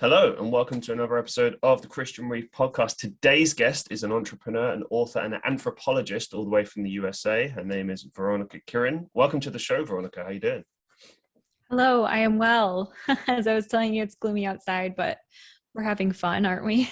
Hello and welcome to another episode of the Christian Reeve podcast. Today's guest is an entrepreneur, an author, and an anthropologist all the way from the USA. Her name is Veronica Kirin. Welcome to the show, Veronica. How are you doing? Hello, I am well. As I was telling you, it's gloomy outside, but we're having fun, aren't we?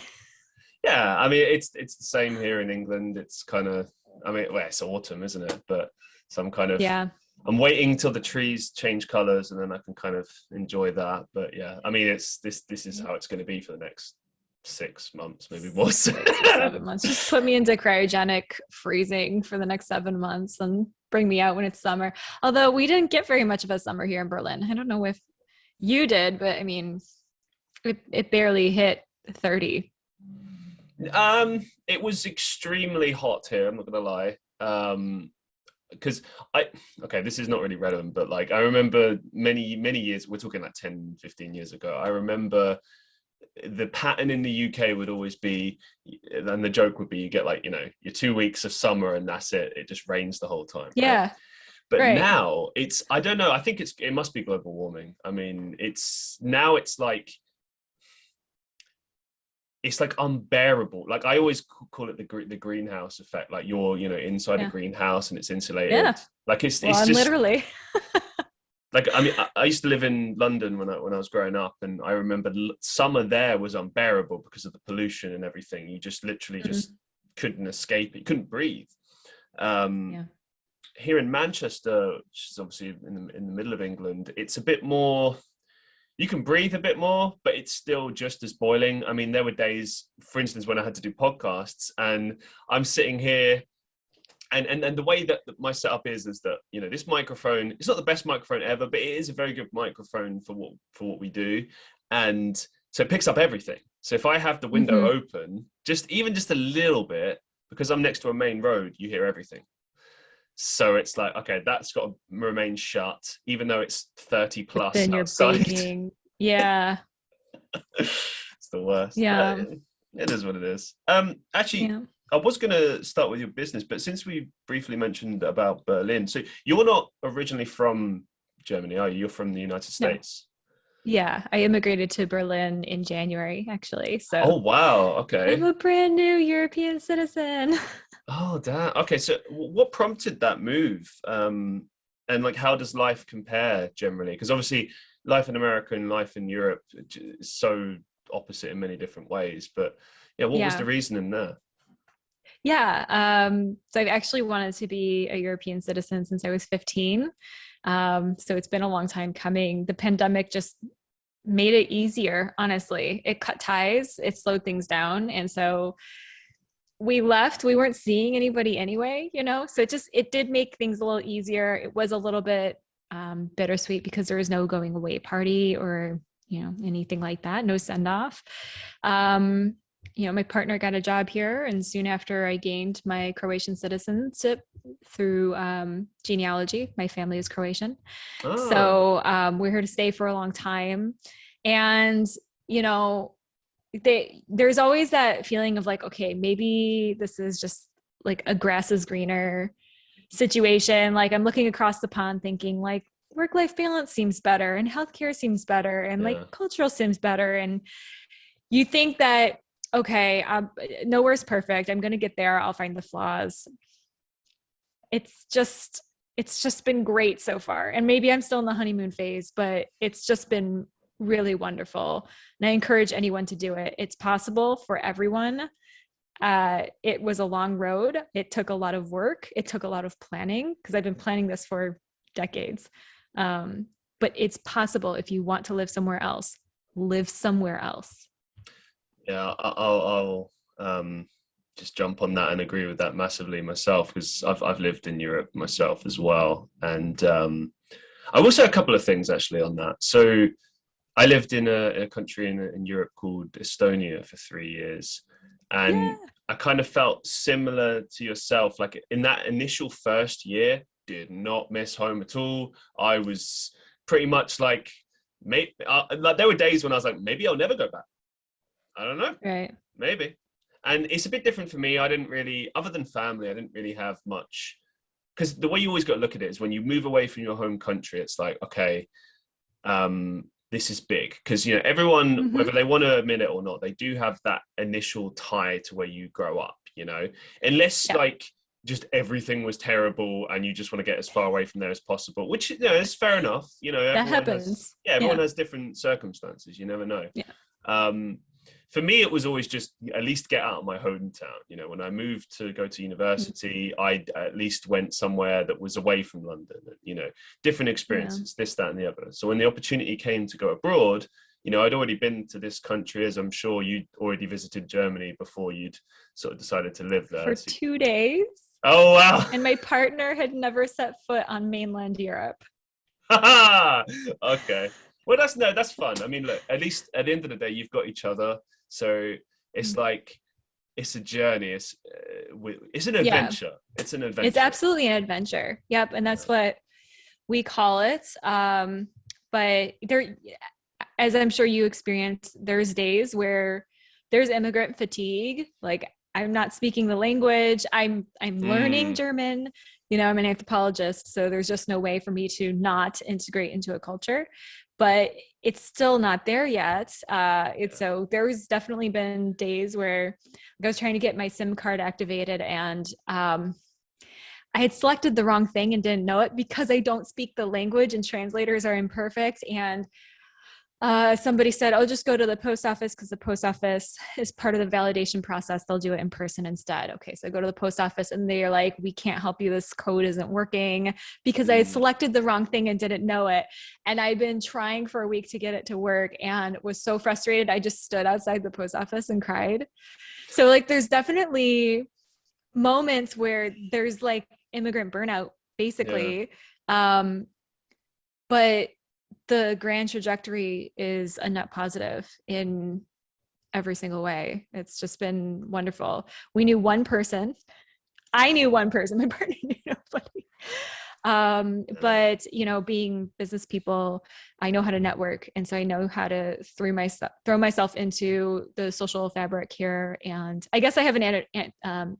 Yeah, I mean, it's the same here in England. It's kind of, it's autumn, isn't it? But so Yeah. I'm waiting till the trees change colors and then I can kind of enjoy that. But yeah, I mean, this is how it's going to be for the next 6 months, maybe more. 6 or 7 months. Just put me into cryogenic freezing for the next 7 months and bring me out when it's summer. Although we didn't get very much of a summer here in Berlin. I don't know if you did, but I mean, it barely hit 30. It was extremely hot here, I'm not gonna lie. Because this is not really relevant, but like I remember many years, we're talking like 10-15 years ago, I remember the pattern in the UK would always be, and the joke would be, you get like, your 2 weeks of summer and that's it just rains the whole time, Yeah, right? But right. now it's, I don't know, I think it must be global warming. I mean, it's like unbearable. Like I always call it the greenhouse effect. Like you're, inside a greenhouse and it's insulated. Yeah. Like it's I'm just literally. like, I mean, I used to live in London when I was growing up, and I remember summer there was unbearable because of the pollution and everything. You just literally just couldn't escape it. You couldn't breathe. Here in Manchester, which is obviously in the middle of England, it's a bit more. You can breathe a bit more, but it's still just as boiling. I mean, there were days, for instance, when I had to do podcasts and I'm sitting here and the way that my setup is that, this microphone, it's not the best microphone ever, but it is a very good microphone for what we do. And so it picks up everything. So if I have the window open, just a little bit, because I'm next to a main road, you hear everything. So it's like, okay, that's got to remain shut, even though it's 30 plus then you're outside. baking. Yeah. It's the worst. Yeah. It is what it is. Actually, I was going to start with your business, but since we briefly mentioned about Berlin, so you're not originally from Germany, are you? You're from the United States. Yeah, I immigrated to Berlin in January, actually. So. Oh, wow. Okay. I'm a brand new European citizen. Oh, damn. Okay, so what prompted that move? And like, how does life compare generally? Because obviously, life in America and life in Europe is so opposite in many different ways. But yeah, what was the reason in there? Yeah, so I've actually wanted to be a European citizen since I was 15. So it's been a long time coming. The pandemic just made it easier, honestly. It cut ties, it slowed things down. And so we left, we weren't seeing anybody anyway, so it did make things a little easier. It was a little bit bittersweet because there was no going away party or, anything like that, no send off. My partner got a job here, and soon after I gained my Croatian citizenship through genealogy. My family is Croatian. Oh. So we're here to stay for a long time. And, there's always that feeling of like, okay, maybe this is just like a grass is greener situation. Like I'm looking across the pond thinking like work-life balance seems better and healthcare seems better and like cultural seems better. And you think that, okay, nowhere's perfect. I'm going to get there. I'll find the flaws. It's just been great so far. And maybe I'm still in the honeymoon phase, but it's just been really wonderful. And I encourage anyone to do it. It's possible for everyone. It was a long road. It took a lot of work. It took a lot of planning because I've been planning this for decades. But it's possible if you want to live somewhere else, live somewhere else. Yeah, I'll just jump on that and agree with that massively myself, because I've lived in Europe myself as well. And I will say a couple of things actually on that. So I lived in a country in Europe called Estonia for 3 years. And I kind of felt similar to yourself. Like in that initial first year, did not miss home at all. I was pretty much like, there were days when I was like, maybe I'll never go back. I don't know. Right. Maybe. And it's a bit different for me. I didn't really, other than family, I didn't really have much. Because the way you always got to look at it is when you move away from your home country, it's like, okay, this is big, because everyone, Mm-hmm. whether they want to admit it or not, they do have that initial tie to where you grow up, unless Yeah, like just everything was terrible and you just want to get as far away from there as possible, which is fair enough. that Everyone has, happens. everyone Yeah. has different circumstances, you never know. Yeah. um for me, it was always just at least get out of my hometown. When I moved to go to university, I at least went somewhere that was away from London, different Yeah. experiences, this, that, and the other. So when the opportunity came to go abroad, I'd already been to this country, as I'm sure you'd already visited Germany before you'd sort of decided to live there. For 2 days. Oh, wow. And my partner had never set foot on mainland Europe. Okay. Well, that's fun. I mean, look, at least at the end of the day, you've got each other. So it's like, it's a journey. It's an Yeah, adventure. It's an adventure. it's absolutely an adventure. Yep. And that's what we call it. But there, as I'm sure you experience, there's days where there's immigrant fatigue. Like, I'm not speaking the language. I'm learning German. I'm an anthropologist, so there's just no way for me to not integrate into a culture. But it's still not there yet. So there's definitely been days where I was trying to get my SIM card activated, and I had selected the wrong thing and didn't know it because I don't speak the language and translators are imperfect. And somebody said, "Oh, just go to the post office because the post office is part of the validation process. They'll do it in person instead." Okay, so I go to the post office and they're like, "We can't help you. This code isn't working," because I had selected the wrong thing and didn't know it. And I'd been trying for a week to get it to work and was so frustrated. I just stood outside the post office and cried. So like, there's definitely moments where there's like immigrant burnout, basically. But the grand trajectory is a net positive in every single way. It's just been wonderful. We knew one person. I knew one person. My partner knew nobody. But being business people, I know how to network, and so I know how to throw myself into the social fabric here. And I guess I have an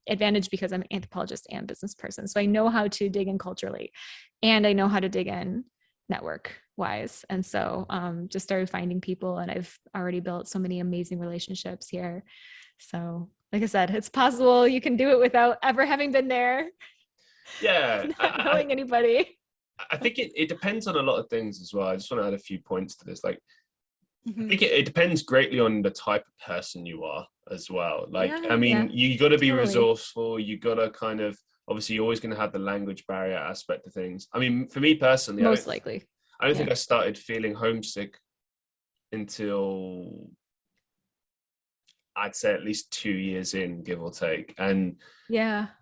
advantage because I'm an anthropologist and business person, so I know how to dig in culturally, and I know how to dig in network wise. And so just started finding people, and I've already built so many amazing relationships here. So like I said, it's possible. You can do it without ever having been there. Yeah. Not knowing anybody. I think it depends on a lot of things as well. I just want to add a few points to this. Like, I think it depends greatly on the type of person you are as well. Like, I mean, you got to be resourceful. You got to kind of, obviously you're always going to have the language barrier aspect of things. I mean, for me personally, most likely, I don't think I started feeling homesick until, I'd say, at least 2 years in, give or take. And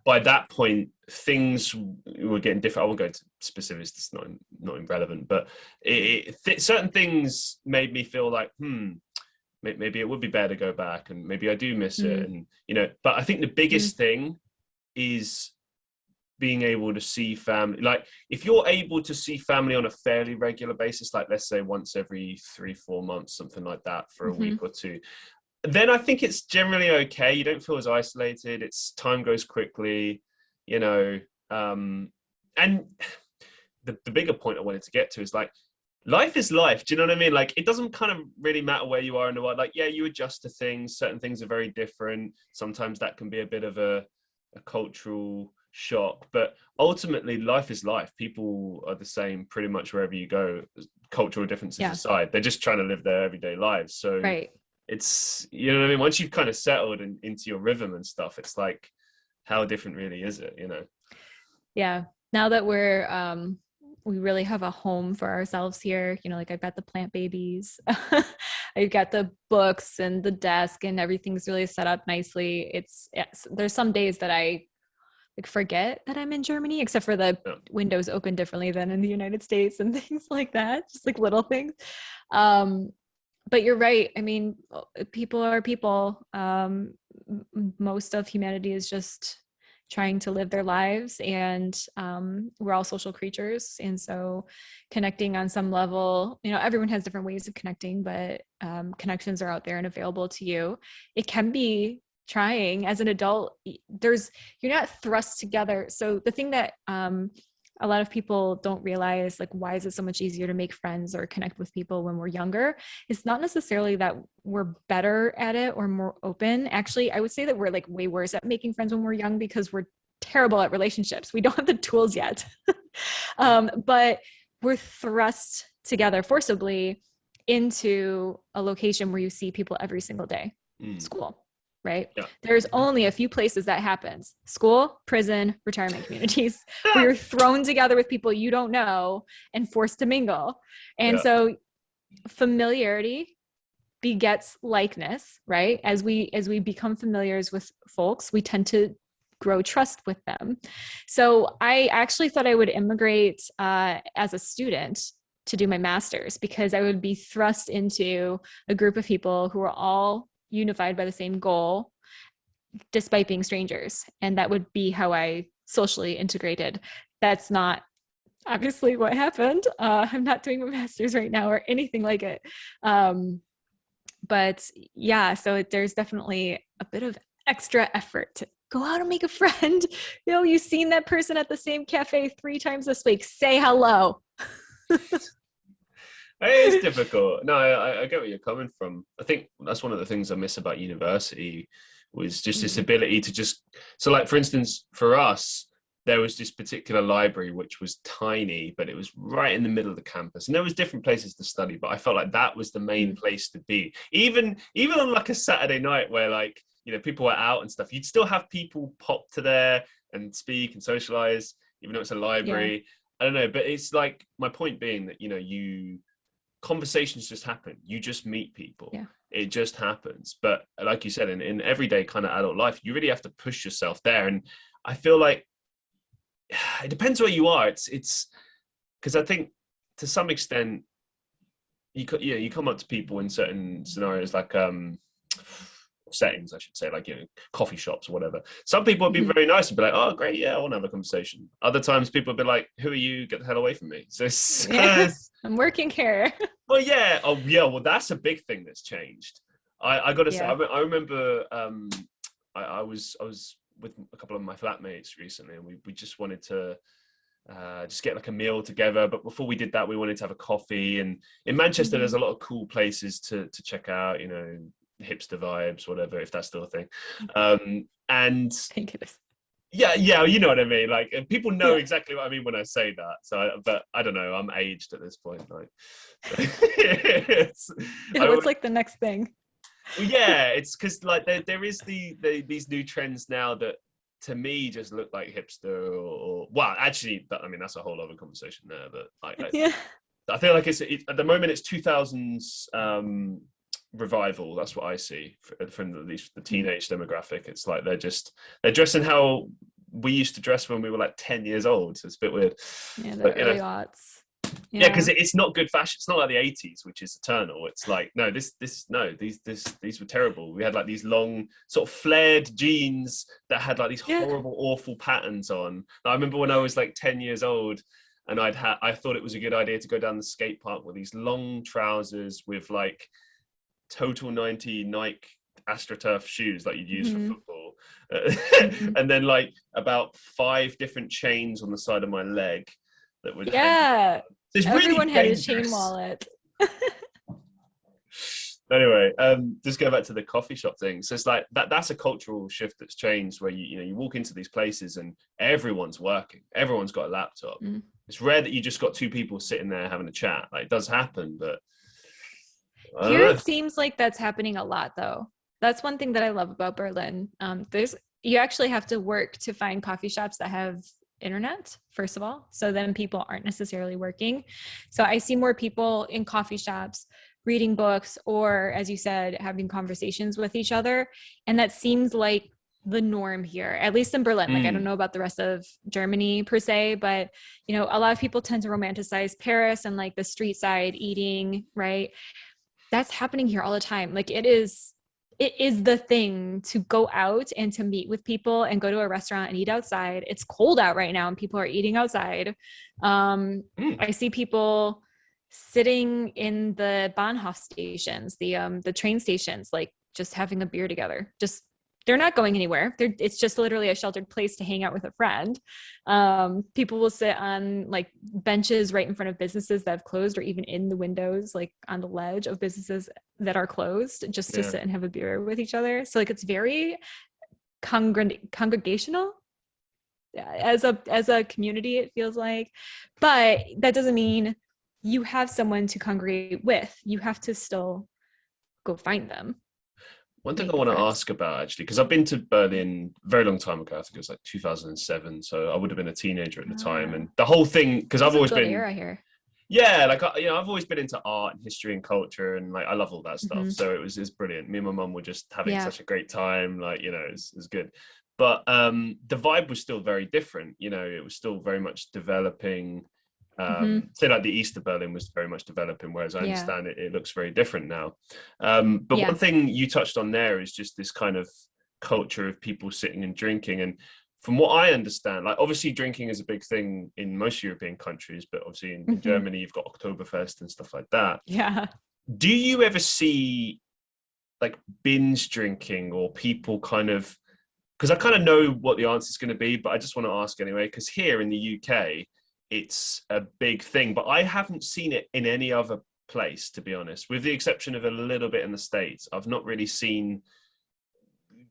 by that point, things were getting different. I won't go into specifics, it's not irrelevant, but certain things made me feel like, maybe it would be better to go back, and maybe I do miss it. And, but I think the biggest thing is being able to see family. Like, if you're able to see family on a fairly regular basis, like let's say once every 3-4 months, something like that, for a week or two, then I think it's generally okay. You don't feel as isolated. Time goes quickly, and the bigger point I wanted to get to is, like, life is life. Do you know what I mean? Like, it doesn't kind of really matter where you are in the world. Like, you adjust to things. Certain things are very different. Sometimes that can be a bit of a cultural shock, but ultimately life is life. People are the same pretty much wherever you go, cultural differences aside. They're just trying to live their everyday lives. So it's, what I mean, once you've kind of settled into your rhythm and stuff, it's like, how different really is it? Now that we really have a home for ourselves here, like I've got the plant babies, I've got the books and the desk, and everything's really set up nicely. There's some days that I forget that I'm in Germany, except for the windows open differently than in the United States and things like that, just like little things. But you're right. I mean, people are people. Most of humanity is just trying to live their lives, and we're all social creatures. And so connecting on some level, everyone has different ways of connecting, but connections are out there and available to you. It can be trying as an adult. You're not thrust together. So the thing that a lot of people don't realize, like, why is it so much easier to make friends or connect with people when we're younger? It's not necessarily that we're better at it or more open. Actually, I would say that we're like way worse at making friends when we're young because we're terrible at relationships. We don't have the tools yet. But we're thrust together forcibly into a location where you see people every single day. School, right? Yeah. There's only a few places that happens: school, prison, retirement communities, where you're thrown together with people you don't know and forced to mingle. And so familiarity begets likeness, right? As we become familiars with folks, we tend to grow trust with them. So I actually thought I would immigrate as a student to do my master's, because I would be thrust into a group of people who are all unified by the same goal, despite being strangers. And that would be how I socially integrated. That's not obviously what happened. I'm not doing my master's right now or anything like it. But yeah, so there's definitely a bit of extra effort to go out and make a friend. You know, you've seen that person at the same cafe 3 times this week. Say hello. It is difficult. No, I get where you're coming from. I think that's one of the things I miss about university, was just this ability to just, so like, for instance, for us, there was this particular library which was tiny, but it was right in the middle of the campus, and there was different places to study, but I felt like that was the main place to be. Even on like a Saturday night where, like, you know, people were out and stuff, you'd still have people pop to there and speak and socialize, even though it's a library. I don't know, but it's like, my point being that, you know, conversations just happen. You just meet people. It just happens. But like you said, in everyday kind of adult life, you really have to push yourself there. And I feel like it depends where you are. It's because I think to some extent you come up to people in certain scenarios, like settings, I should say, like, you know, coffee shops or whatever. Some people would be very nice and be like, oh great, yeah, I want to have a conversation. Other times people would be like, who are you, get the hell away from me. So I'm working here. Well, yeah. Oh yeah, well, that's a big thing that's changed. I gotta say, I remember I was with a couple of my flatmates recently, and we just wanted to just get like a meal together. But before we did that, we wanted to have a coffee. And in Manchester, there's a lot of cool places to check out, you know, hipster vibes, whatever, if that's still a thing. And thank goodness. Yeah, you know what I mean. Like, and people know exactly what I mean when I say that. So, but I don't know. I'm aged at this point. Like, what's like the next thing? Yeah, it's because like there is these new trends now that to me just look like hipster or well, actually, I mean, that's a whole other conversation there. But I feel like it's at the moment it's 2000s revival. That's what I see from at least the teenage demographic. It's like they're dressing how we used to dress when we were like 10 years old. So it's a bit weird. Yeah, the early aughts. Yeah, because it's not good fashion. It's not like the 80s, which is eternal. It's like, no, these were terrible. We had like these long sort of flared jeans that had like these horrible, awful patterns on. I remember when I was like 10 years old, and I thought it was a good idea to go down the skate park with these long trousers with like Total 90 Nike AstroTurf shoes like you'd use for football, and then like about 5 different chains on the side of my leg that would everyone had a chain wallet. Anyway, just go back to the coffee shop thing. So it's like that's a cultural shift that's changed, where you walk into these places and everyone's working, everyone's got a laptop. It's rare that you just got 2 people sitting there having a chat. Like, it does happen, but here it seems like that's happening a lot, though. That's one thing that I love about Berlin. You actually have to work to find coffee shops that have internet, first of all. So then people aren't necessarily working. So I see more people in coffee shops reading books, or, as you said, having conversations with each other. And that seems like the norm here, at least in Berlin. Like, I don't know about the rest of Germany per se, but, you know, a lot of people tend to romanticize Paris and like the street side eating, right? That's happening here all the time. Like, it is the thing to go out and to meet with people and go to a restaurant and eat outside. It's cold out right now and people are eating outside. I see people sitting in the Bahnhof stations, the train stations, like just having a beer together, just they're not going anywhere. It's just literally a sheltered place to hang out with a friend. People will sit on like benches right in front of businesses that have closed, or even in the windows, like on the ledge of businesses that are closed, just to sit and have a beer with each other. So like it's very congregational as a community, it feels like. But that doesn't mean you have someone to congregate with. You have to still go find them. One thing I want to ask about, actually, because I've been to Berlin a very long time ago. I think it was like 2007, so I would have been a teenager at the time. And the whole thing, because I've always been era here. Yeah, like I've always been into art and history and culture, and like I love all that stuff. So it was brilliant. Me and my mum were just having such a great time. Like, it was good. But the vibe was still very different. It was still very much developing. Say like the East of Berlin was very much developing, whereas I understand it looks very different now. But one thing you touched on there is just this kind of culture of people sitting and drinking. And from what I understand, like obviously drinking is a big thing in most European countries, but obviously in Germany, you've got Oktoberfest and stuff like that. Yeah. Do you ever see like binge drinking, or people kind of, because I kind of know what the answer is going to be, but I just want to ask anyway, because here in the UK, it's a big thing, but I haven't seen it in any other place, to be honest, with the exception of a little bit in the States. I've not really seen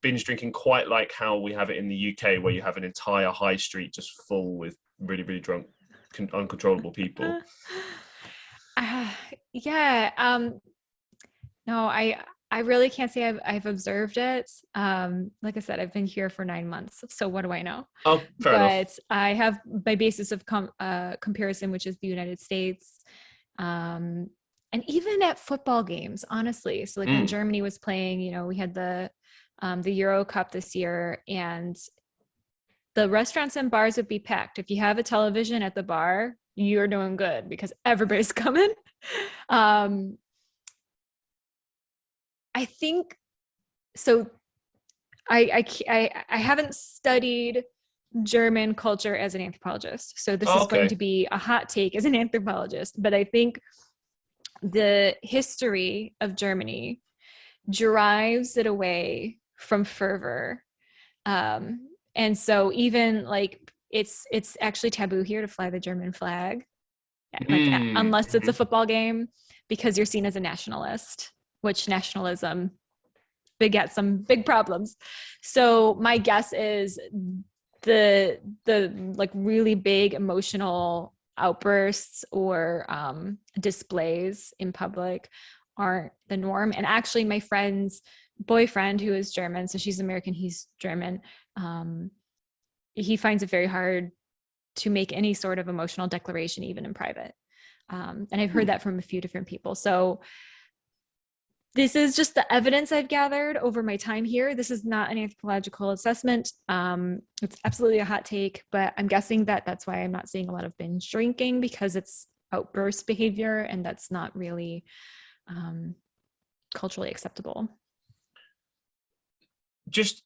binge drinking quite like how we have it in the UK, where you have an entire high street just full with really, really drunk, uncontrollable people. No, I really can't say I've observed it. Like I said, I've been here for 9 months, so what do I know? Oh, fair enough. I have my basis of comparison, which is the United States, and even at football games, honestly. So like when Germany was playing, we had the Euro Cup this year, and the restaurants and bars would be packed. If you have a television at the bar, you're doing good because everybody's coming. I think so. I haven't studied German culture as an anthropologist, so this is going to be a hot take as an anthropologist. But I think the history of Germany drives it away from fervor, and so even like it's actually taboo here to fly the German flag, like unless it's a football game, because you're seen as a nationalist, which nationalism begets some big problems. So my guess is the like really big emotional outbursts or displays in public aren't the norm. And actually my friend's boyfriend, who is German, so she's American, he's German, he finds it very hard to make any sort of emotional declaration, even in private. And I've heard that from a few different people. So this is just the evidence I've gathered over my time here. This is not an anthropological assessment. It's absolutely a hot take, but I'm guessing that's why I'm not seeing a lot of binge drinking, because it's outburst behavior, and that's not really culturally acceptable. Just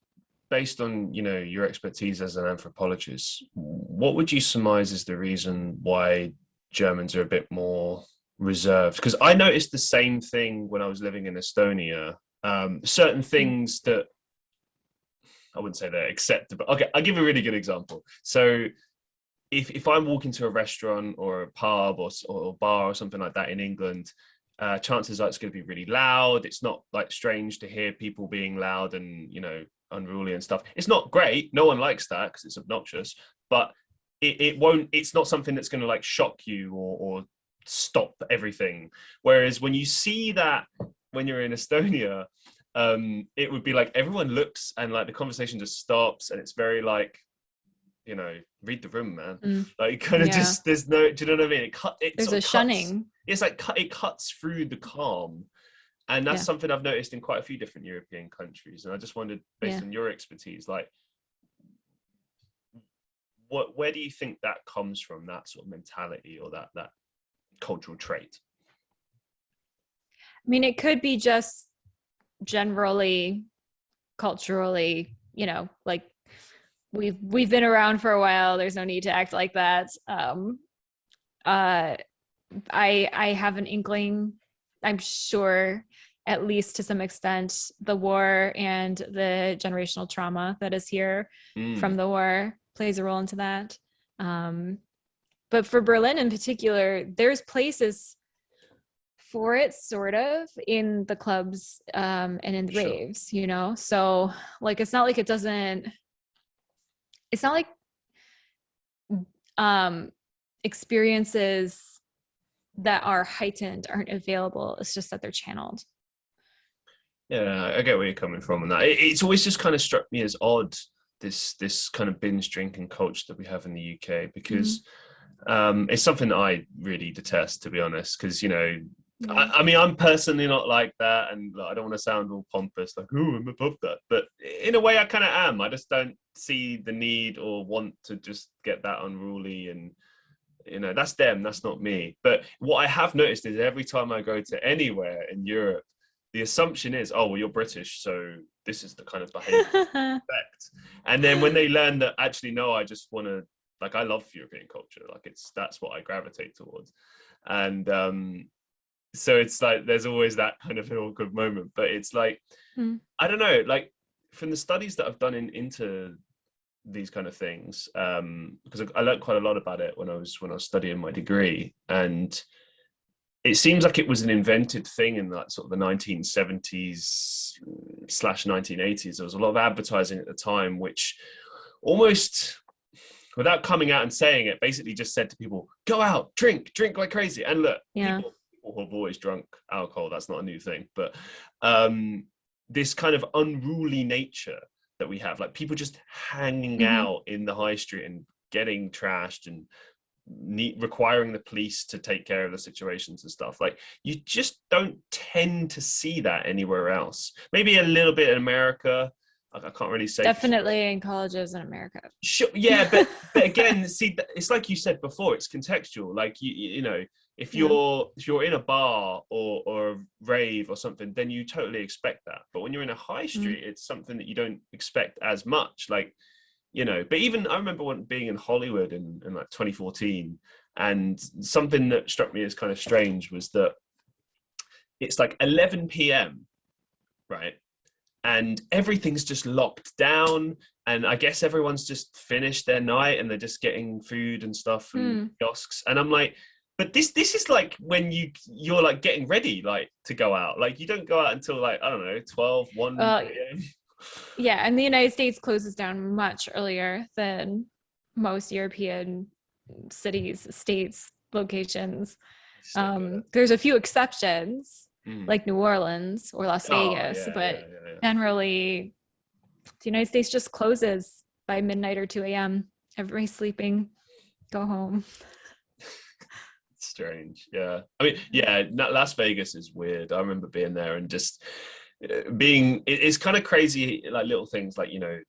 based on, your expertise as an anthropologist, what would you surmise is the reason why Germans are a bit more reserved? Because I noticed the same thing when I was living in Estonia. Certain things that I wouldn't say they're acceptable. Okay, I'll give a really good example. So if I'm walking to a restaurant or a pub or bar or something like that in England, chances are it's going to be really loud. It's not like strange to hear people being loud and, unruly and stuff. It's not great. No one likes that because it's obnoxious, but it's not something that's going to like shock you or stop everything. Whereas when you see that when you're in Estonia, it would be like everyone looks and like the conversation just stops, and it's very like, read the room, man. Like kind of just, there's no, do you know what I mean? There's a shunning. It's like it cuts through the calm, and that's something I've noticed in quite a few different European countries. And I just wondered, based on your expertise, like where do you think that comes from, that sort of mentality or that cultural trait? I mean, it could be just generally culturally, like we've been around for a while. There's no need to act like that. I have an inkling, I'm sure at least to some extent, the war and the generational trauma that is here from the war plays a role into that. But for Berlin in particular, there's places for it sort of in the clubs and in the raves, you know? So like, it's not like experiences that are heightened aren't available. It's just that they're channeled. Yeah, I get where you're coming from on that. It's always just kind of struck me as odd, this kind of binge drinking culture that we have in the UK, because it's something that I really detest, to be honest, because, you know, I mean, I'm personally not like that, and I don't want to sound all pompous, like, oh, I'm above that. But in a way, I kind of am. I just don't see the need or want to just get that unruly, and, you know, that's them, that's not me. But what I have noticed is every time I go to anywhere in Europe, the assumption is, oh, well, you're British, so this is the kind of behavior you expect. And then when they learn that, actually, no, I just want to, like, I love European culture. Like, that's what I gravitate towards. And so it's like, there's always that kind of an awkward moment. But it's like, I don't know, like, from the studies that I've done into these kind of things, because I learned quite a lot about it when I was studying my degree, and it seems like it was an invented thing in that sort of the 1970s / 1980s. There was a lot of advertising at the time, which almost, without coming out and saying it, basically just said to people, go out, drink like crazy. And look, people have always drunk alcohol. That's not a new thing. But this kind of unruly nature that we have, like people just hanging out in the high street and getting trashed and requiring the police to take care of the situations and stuff, like you just don't tend to see that anywhere else. Maybe a little bit in America. I can't really say. Definitely in colleges in America. Sure, yeah, but again, see, it's like you said before, it's contextual. Like you know, if you're in a bar or a rave or something, then you totally expect that. But when you're in a high street, it's something that you don't expect as much. Like, you know, but even I remember being in Hollywood in like 2014, and something that struck me as kind of strange was that it's like 11 p.m., right? And everything's just locked down, and I guess everyone's just finished their night and they're just getting food and stuff and kiosks. And I'm like, but this is like when you're like getting ready, like to go out. Like you don't go out until like, I don't know, 12, 1 p.m. Yeah, and the United States closes down much earlier than most European cities, states, locations. There's a few exceptions, like New Orleans or Las Vegas, but generally the United States just closes by midnight or 2 a.m. Everybody's sleeping. Go home. Strange. Yeah. I mean, yeah, Las Vegas is weird. I remember being there and just it's kind of crazy, like little things like, you know,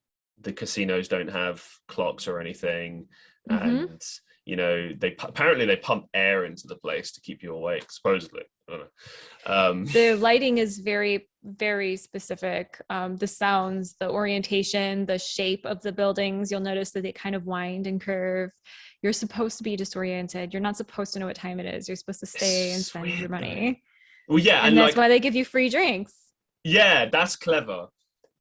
the casinos don't have clocks or anything, and you know, apparently they pump air into the place to keep you awake, supposedly. I don't know. The lighting is very, very specific. The sounds, the orientation, the shape of the buildings, you'll notice that they kind of wind and curve. You're supposed to be disoriented. You're not supposed to know what time it is. You're supposed to stay and spend your money. Well, yeah, and that's like, why they give you free drinks. Yeah, that's clever.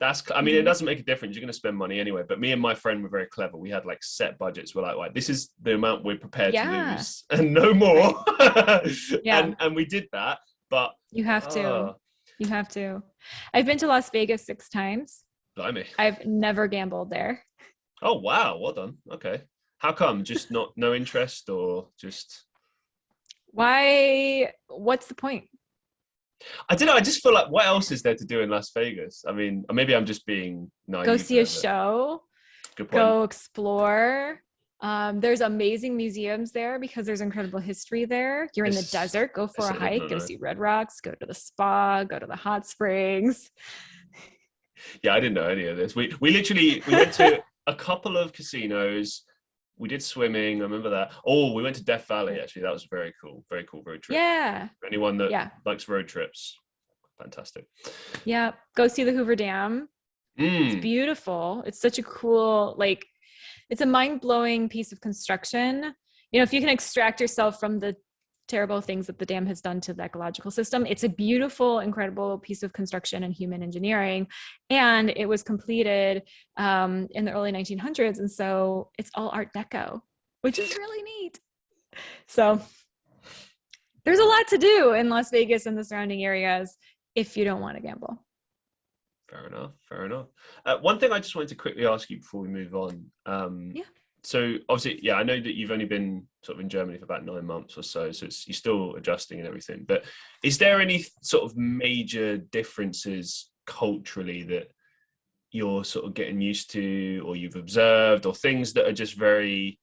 I mean, it doesn't make a difference. You're going to spend money anyway. But me and my friend were very clever. We had like set budgets. We're like, right, this is the amount we're prepared to lose and no more. Right. and we did that. But you have to. You have to. I've been to Las Vegas 6 times. Blimey. I've never gambled there. Oh, wow. Well done. Okay. How come? Just no interest, or just? Why? What's the point? I don't know. I just feel like, what else is there to do in Las Vegas? I mean, maybe I'm just being naive. Go see a show. Good point. Go explore. There's amazing museums there because there's incredible history there. You're in the desert. Go for a hike. Go see Red Rocks. Go to the spa. Go to the hot springs. Yeah, I didn't know any of this. We went to a couple of casinos. We did swimming. I remember that. Oh, we went to Death Valley, actually. That was very cool. Very cool road trip. Yeah. For anyone that likes road trips, fantastic. Yeah. Go see the Hoover Dam. It's beautiful. It's such a cool, like, it's a mind-blowing piece of construction. You know, if you can extract yourself from the terrible things that the dam has done to the ecological system. It's a beautiful, incredible piece of construction and human engineering. And it was completed in the early 1900s. And so it's all Art Deco, which is really neat. So there's a lot to do in Las Vegas and the surrounding areas if you don't want to gamble. Fair enough. One thing I just wanted to quickly ask you before we move on. So obviously, I know that you've only been sort of in Germany for about 9 months or so, so you're still adjusting and everything. But is there any sort of major differences culturally that you're sort of getting used to, or you've observed, or things that are just very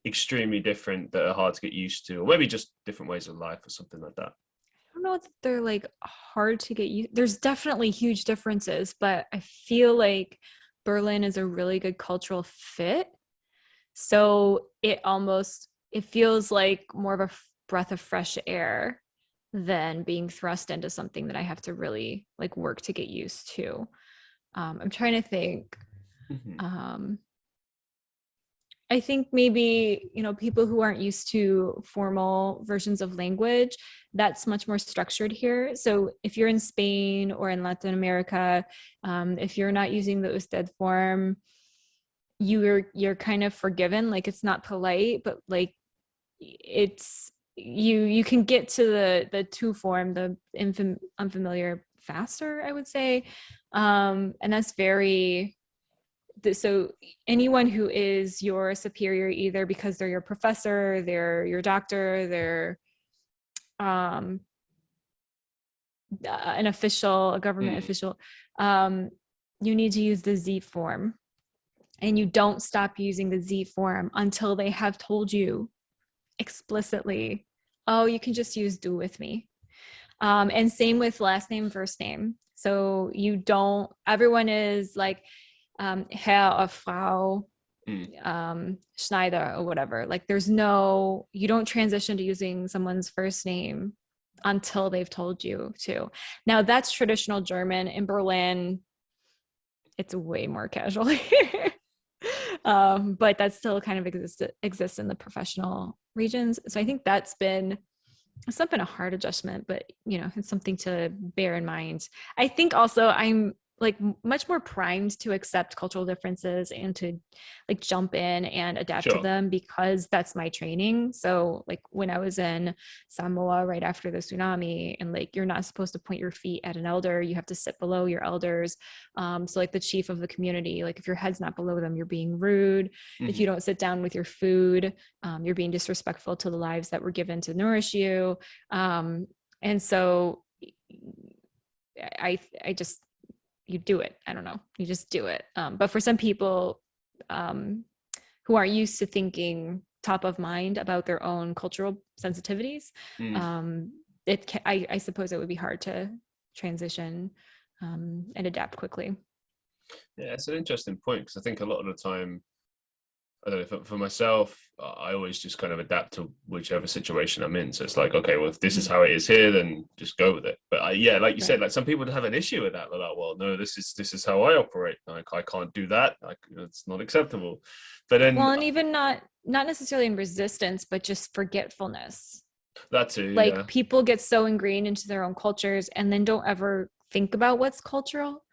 extremely different that are hard to get used to, or maybe just different ways of life or something like that? I don't know if they're like hard to get used. There's definitely huge differences, but I feel like Berlin is a really good cultural fit. So it feels like more of a breath of fresh air than being thrust into something that I have to really like work to get used to. I'm trying to think. I think maybe, people who aren't used to formal versions of language, that's much more structured here. So if you're in Spain or in Latin America, if you're not using the usted form, you're kind of forgiven. Like, it's not polite, but like it's you can get to the to form, the unfamiliar, faster, I would say. And that's so anyone who is your superior, either because they're your professor, they're your doctor, they're an official, a government official, you need to use the Z form. And you don't stop using the Z form until they have told you explicitly, oh, you can just use du with me. And same with last name, first name. So everyone is like Herr or Frau Schneider or whatever. Like you don't transition to using someone's first name until they've told you to. Now that's traditional German. In Berlin, it's way more casual here. But that still kind of exists in the professional regions. So I think it's been a hard adjustment, but it's something to bear in mind. I think also I'm like much more primed to accept cultural differences and to like jump in and adapt to them, because that's my training. So like when I was in Samoa right after the tsunami, and like you're not supposed to point your feet at an elder, you have to sit below your elders. So like the chief of the community, like if your head's not below them, you're being rude. If you don't sit down with your food, you're being disrespectful to the lives that were given to nourish you. And so I just, you do it. I don't know. You just do it. But for some people who aren't used to thinking top of mind about their own cultural sensitivities, I suppose it would be hard to transition and adapt quickly. Yeah, it's an interesting point, because I think a lot of the time, I don't know, for myself, I always just kind of adapt to whichever situation I'm in. So it's like, okay, well, if this is how it is here, then just go with it. But like you said, like some people have an issue with that. They're like, well, no, this is how I operate. Like, I can't do that. Like, it's not acceptable. But then, and even not necessarily in resistance, but just forgetfulness. That too. Like people get so ingrained into their own cultures and then don't ever think about what's cultural.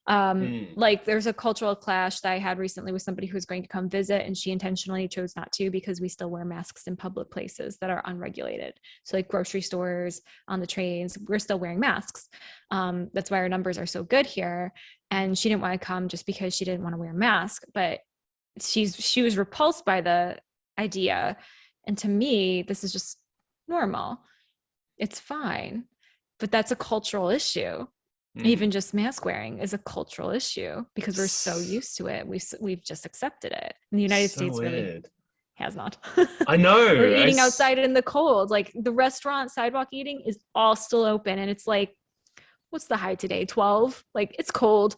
Like there's a cultural clash that I had recently with somebody who's going to come visit, and she intentionally chose not to, because we still wear masks in public places that are unregulated. So like grocery stores, on the trains, we're still wearing masks. That's why our numbers are so good here. And she didn't want to come just because she didn't want to wear a mask, but she was repulsed by the idea. And to me, this is just normal. It's fine. But that's a cultural issue. Even just mask wearing is a cultural issue, because we're so used to it. We've just accepted it. And the United States really has not. I know. We're eating outside in the cold. Like the restaurant sidewalk eating is all still open. And it's like, what's the high today? 12? Like it's cold.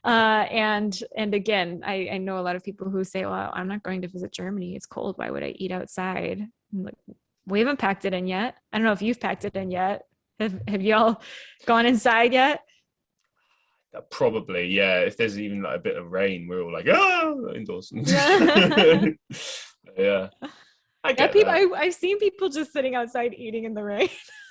And again, I know a lot of people who say, well, I'm not going to visit Germany. It's cold. Why would I eat outside? I'm like, we haven't packed it in yet. I don't know if you've packed it in yet. Have y'all gone inside yet? Probably, yeah. If there's even like a bit of rain, we're all like, indoors. Yeah. I Yeah, get people. that. I've seen people just sitting outside eating in the rain.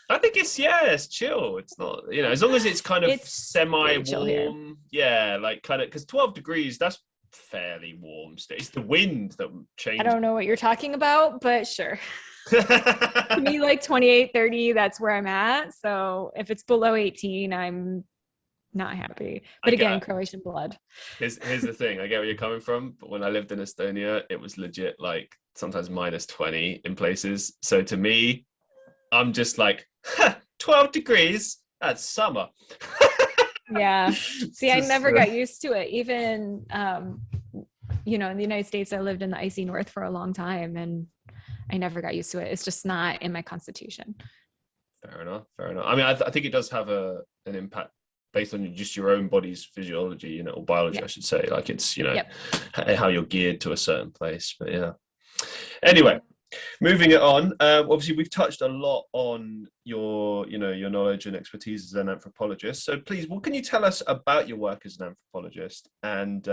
I think it's chill. It's not, as long as it's kind of It's pretty chill here. semi-warm. Yeah, like kind of, because 12 degrees, that's fairly warm. It's the wind that I changes. don't know what you're talking about, but sure. To me, like 28, 30, that's where I'm at. So if it's below 18, I'm not happy. But again, Croatian blood. Here's the thing. I get where you're coming from, but when I lived in Estonia, it was legit like sometimes minus 20 in places. So to me, I'm just like, 12 degrees, that's summer. Yeah. See, I never got used to it. Even, in the United States, I lived in the icy north for a long time and I never got used to it. It's just not in my constitution. Fair enough. I mean, I think it does have an impact based on just your own body's physiology, or biology, I should say. Like it's, how you're geared to a certain place. But yeah. Anyway, moving it on. Obviously, we've touched a lot on your knowledge and expertise as an anthropologist. So please, what can you tell us about your work as an anthropologist? And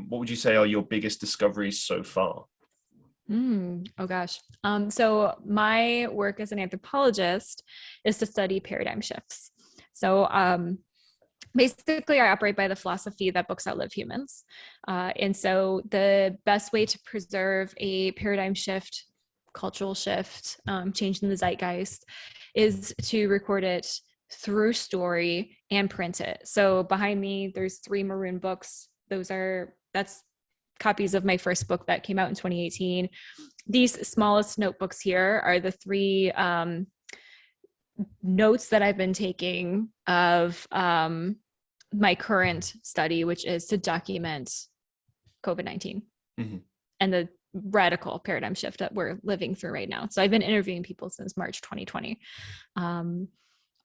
what would you say are your biggest discoveries so far? Oh gosh. So my work as an anthropologist is to study paradigm shifts. So basically, I operate by the philosophy that books outlive humans. And so the best way to preserve a paradigm shift, cultural shift, change in the zeitgeist, is to record it through story and print it. So behind me, there's 3 maroon books. That's copies of my first book that came out in 2018. These smallest notebooks here are the 3 notes that I've been taking of my current study, which is to document COVID-19 and the radical paradigm shift that we're living through right now. So I've been interviewing people since March 2020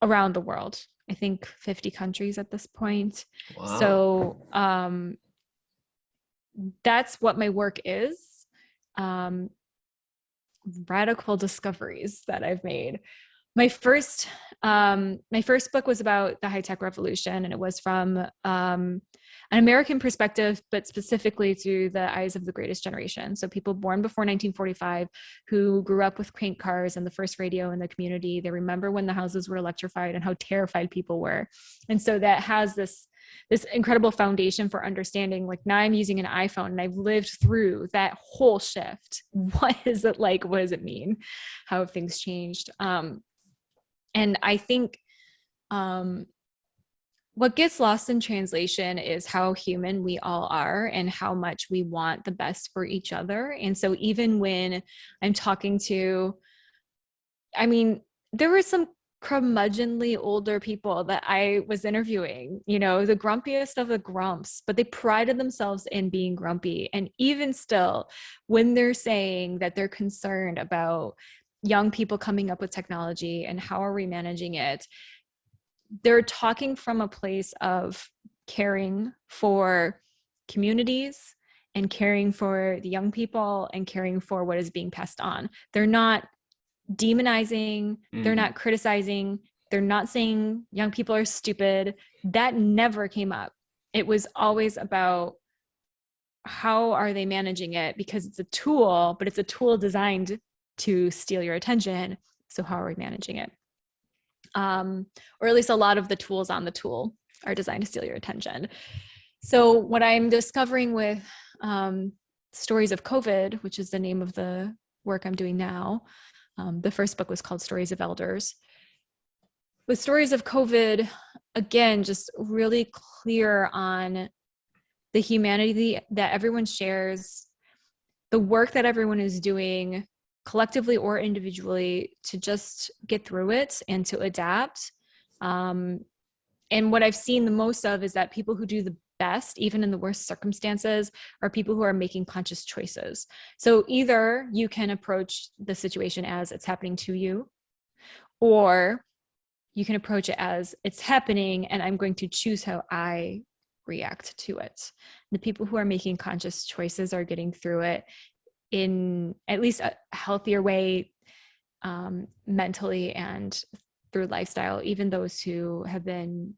around the world. I think 50 countries at this point. Wow. So that's what my work is. Radical discoveries that I've made. My first book was about the high-tech revolution, and it was from an American perspective, but specifically through the eyes of the greatest generation. So people born before 1945 who grew up with crank cars and the first radio in the community. They remember when the houses were electrified and how terrified people were. And so that has this incredible foundation for understanding, like, now I'm using an iPhone and I've lived through that whole shift. What is it like? What does it mean? How have things changed? And I think what gets lost in translation is how human we all are and how much we want the best for each other. And so even when I'm talking to, there were some curmudgeonly older people that I was interviewing, the grumpiest of the grumps, but they prided themselves in being grumpy. And even still, when they're saying that they're concerned about young people coming up with technology and how are we managing it, they're talking from a place of caring for communities and caring for the young people and caring for what is being passed on. They're not demonizing, they're not criticizing, they're not saying young people are stupid. That never came up. It was always about how are they managing it, because it's a tool, but it's a tool designed to steal your attention. So how are we managing it? Or at least a lot of the tools on the tool are designed to steal your attention. So what I'm discovering with Stories of COVID, which is the name of the work I'm doing now, the first book was called Stories of Elders. With Stories of COVID, again, just really clear on the humanity that everyone shares, the work that everyone is doing collectively or individually to just get through it and to adapt. And what I've seen the most of is that people who do the best, even in the worst circumstances, are people who are making conscious choices. So either you can approach the situation as it's happening to you, or you can approach it as it's happening and I'm going to choose how I react to it. The people who are making conscious choices are getting through it in at least a healthier way, mentally and through lifestyle, even those who have been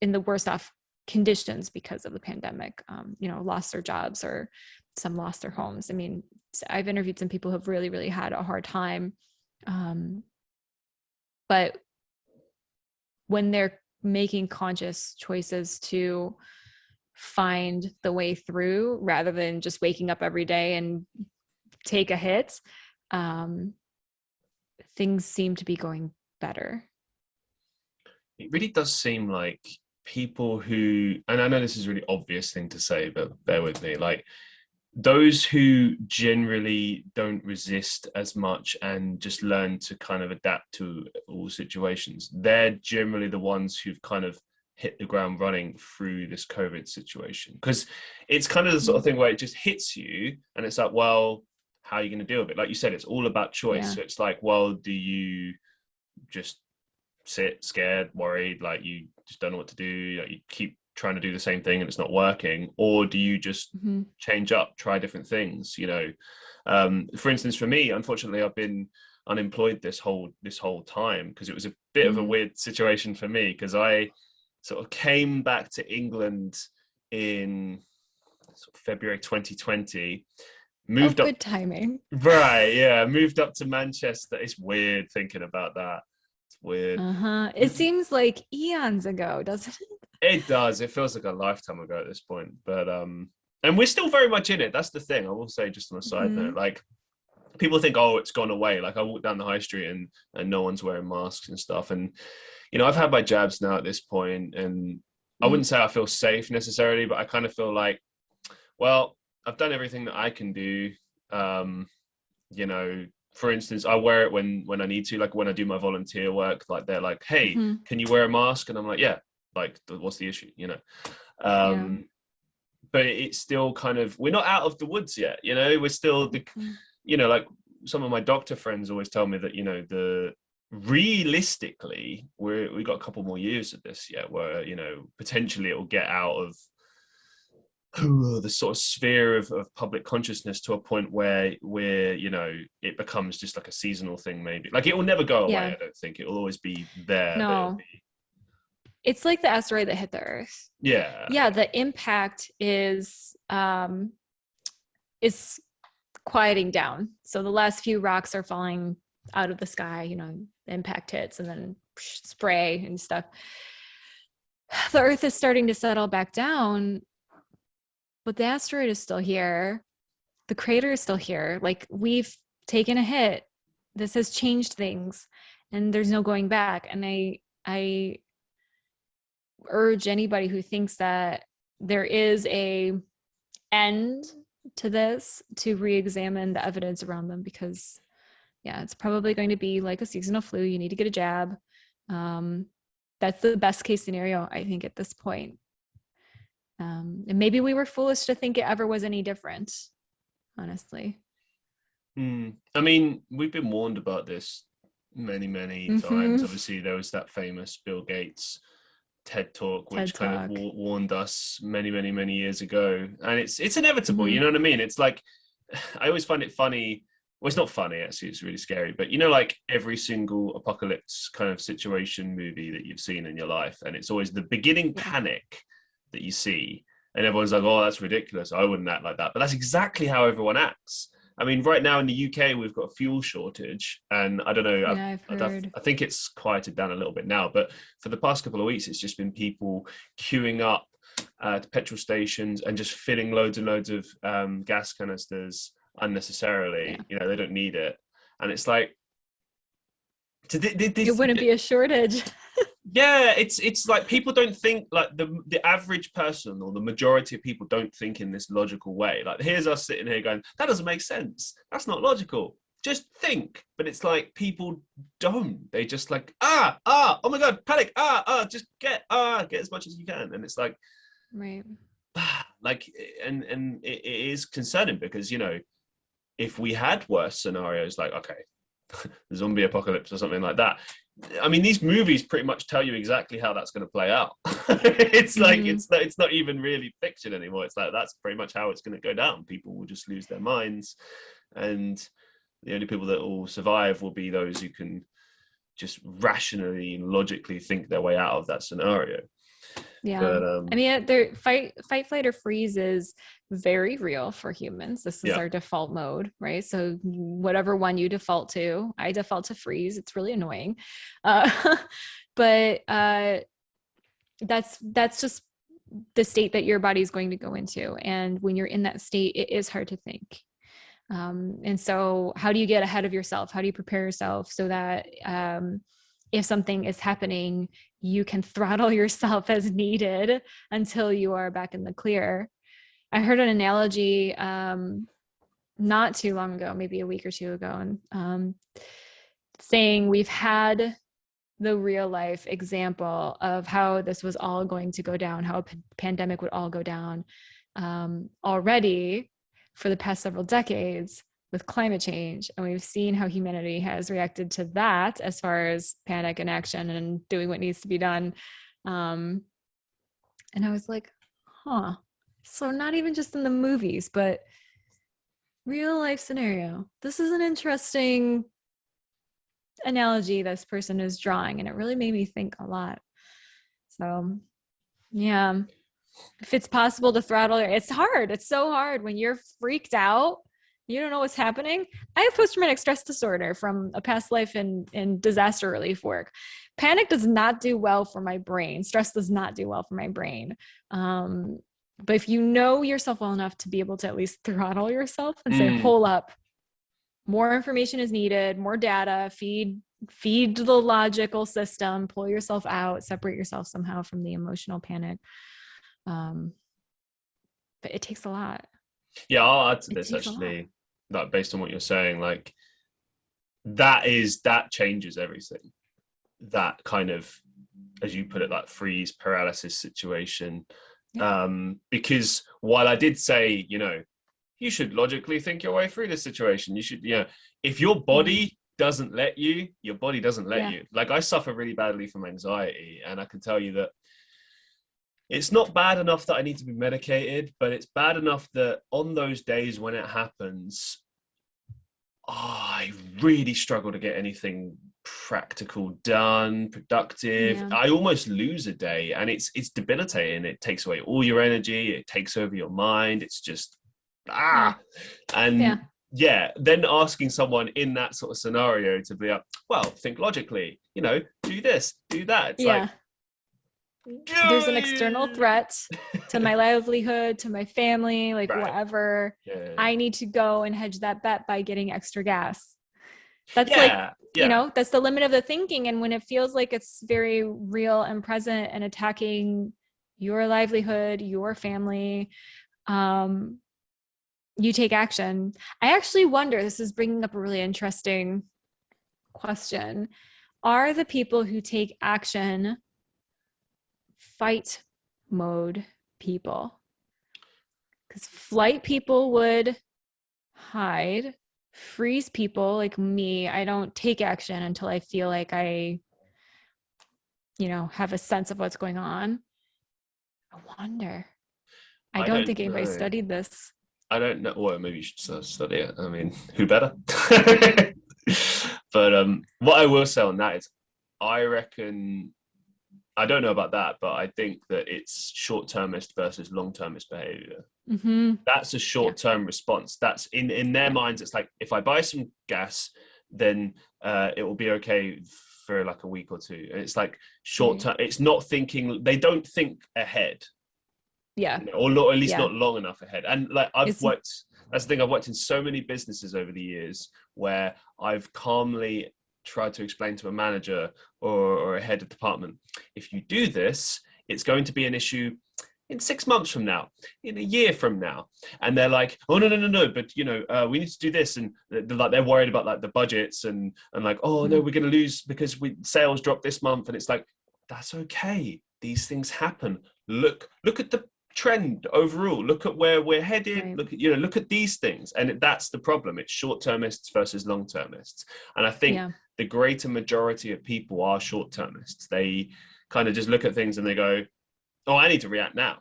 in the worst off conditions because of the pandemic, lost their jobs or some lost their homes. I mean, I've interviewed some people who have really, really had a hard time. But when they're making conscious choices to find the way through rather than just waking up every day and take a hit, things seem to be going better. It really does seem like people who, and I know this is a really obvious thing to say, but bear with me, like those who generally don't resist as much and just learn to kind of adapt to all situations, they're generally the ones who've kind of hit the ground running through this COVID situation. Because it's kind of the sort of thing where it just hits you and it's like, well, how are you going to deal with it? Like you said, it's all about choice. Yeah. So it's like, well, do you just sit scared, worried, like you just don't know what to do, like you keep trying to do the same thing and it's not working, or do you just change up, try different things, you know? For instance, for me, unfortunately, I've been unemployed this whole time because it was a bit of a weird situation for me, because I sort of came back to England in sort of February 2020, moved up. Good timing. Right, yeah, moved up to Manchester. It's weird thinking about that. It's weird. It seems like eons ago, doesn't it? It does. It feels like a lifetime ago at this point. But and we're still very much in it. That's the thing. I will say, just on a side note, like people think, oh, it's gone away. Like I walk down the high street and no one's wearing masks and stuff. And you know, I've had my jabs now at this point, and I wouldn't say I feel safe necessarily, but I kind of feel like, well, I've done everything that I can do. You know, for instance, I wear it when I need to, like when I do my volunteer work, like they're like, hey, can you wear a mask? And I'm like, yeah, like what's the issue, you know? But it's still kind of, we're not out of the woods yet, you know, we're still the, you know, like some of my doctor friends always tell me that, you know, realistically we got a couple more years of this yet, where, you know, potentially it will get out of the sort of sphere of public consciousness to a point where you know, it becomes just like a seasonal thing, maybe. Like it will never go away. I don't think it will always be there. No, it's like the asteroid that hit the Earth. Yeah, the impact is quieting down. So the last few rocks are falling out of the sky, you know, the impact hits and then spray and stuff. The Earth is starting to settle back down, but the asteroid is still here. The crater is still here. Like, we've taken a hit. This has changed things, and there's no going back. And I urge anybody who thinks that there is a end to this to re-examine the evidence around them, because yeah, it's probably going to be like a seasonal flu. You need to get a jab. That's the best case scenario, I think, at this point. And maybe we were foolish to think it ever was any different, honestly. I mean, we've been warned about this many times. Obviously, there was that famous Bill Gates TED talk, which kind of warned us many years ago, and it's inevitable. You know what I mean? It's like, I always find it funny. Well, it's not funny, actually, it's really scary, but you know, like every single apocalypse kind of situation movie that you've seen in your life, and it's always the beginning panic that you see, and everyone's like, oh, that's ridiculous, I wouldn't act like that. But that's exactly how everyone acts. I mean, right now in the UK, we've got a fuel shortage, and I don't know, I think it's quieted down a little bit now, but for the past couple of weeks, it's just been people queuing up to petrol stations and just filling loads and loads of gas canisters unnecessarily. You know, they don't need it. And it's like, it wouldn't be a shortage. Yeah, it's like people don't think, like the average person or the majority of people don't think in this logical way. Like, here's us sitting here going, that doesn't make sense, that's not logical, just think. But it's like people don't, they just like, oh my god, panic, just get as much as you can. And it's like, right, like, and it is concerning, because, you know, if we had worse scenarios, like, okay, the zombie apocalypse or something like that, I mean, these movies pretty much tell you exactly how that's going to play out. It's like, it's not even really fiction anymore. It's like, that's pretty much how it's going to go down. People will just lose their minds, and the only people that will survive will be those who can just rationally and logically think their way out of that scenario. Yeah. But I mean, there fight, flight, or freeze is very real for humans. This is yeah, our default mode, right? So whatever one you default to, I default to freeze. It's really annoying. Uh, but that's just the state that your body is going to go into. And when you're in that state, it is hard to think. And so how do you get ahead of yourself? How do you prepare yourself so that if something is happening, you can throttle yourself as needed until you are back in the clear? I heard an analogy not too long ago, maybe a week or two ago, and saying we've had the real life example of how this was all going to go down, how a pandemic would all go down already for the past several decades with climate change. And we've seen how humanity has reacted to that as far as panic and action and doing what needs to be done. And I was like, huh. So not even just in the movies, but real life scenario. This is an interesting analogy this person is drawing, and it really made me think a lot. So yeah, if it's possible to throttle, it's hard. It's so hard when you're freaked out, you don't know what's happening. I have post-traumatic stress disorder from a past life in disaster relief work. Panic does not do well for my brain. Stress does not do well for my brain. But if you know yourself well enough to be able to at least throttle yourself and say, hold up, more information is needed, more data, feed the logical system, pull yourself out, separate yourself somehow from the emotional panic. But it takes a lot. Yeah, I'll add to this actually, like based on what you're saying, like that changes everything. That kind of, as you put it, like freeze paralysis situation. Because while I did say, you should logically think your way through this situation. You should, if your body doesn't let you, your body doesn't let you. Like I suffer really badly from anxiety, and I can tell you that it's not bad enough that I need to be medicated, but it's bad enough that on those days when it happens, I really struggle to get anything practical done, productive. I almost lose a day, and it's debilitating. It takes away all your energy. It takes over your mind. It's just then asking someone in that sort of scenario to be like, well, think logically, do this, do that. It's like there's an external threat to my livelihood, to my family, like whatever. I need to go and hedge that bet by getting extra gas. That's that's the limit of the thinking. And when it feels like it's very real and present and attacking your livelihood, your family, you take action. I actually wonder, this is bringing up a really interesting question. Are the people who take action fight mode people? Because flight people would hide. Freeze people like me, I don't take action until I feel like I, have a sense of what's going on. I wonder. I don't think anybody studied this. I don't know. Well, maybe you should study it. I mean, who better? But what I will say on that is, I reckon, I don't know about that, but I think that it's short-termist versus long-termist behavior. That's a short-term response. That's in their minds. It's like, if I buy some gas, then it will be okay for like a week or two. And it's like short-term. It's not thinking. They don't think ahead. Or not, at least not long enough ahead. And like that's the thing, I've worked in so many businesses over the years where I've calmly tried to explain to a manager or a head of department, if you do this, it's going to be an issue in 6 months from now, in a year from now. And they're like, oh no, but we need to do this. And they're worried about like the budgets and like, oh no, we're going to lose because sales dropped this month. And it's like, that's okay. These things happen. Look at the trend overall. Look at where we're heading. Look at these things. And that's the problem. It's short-termists versus long-termists. And I think the greater majority of people are short-termists. They kind of just look at things and they go, oh, I need to react now.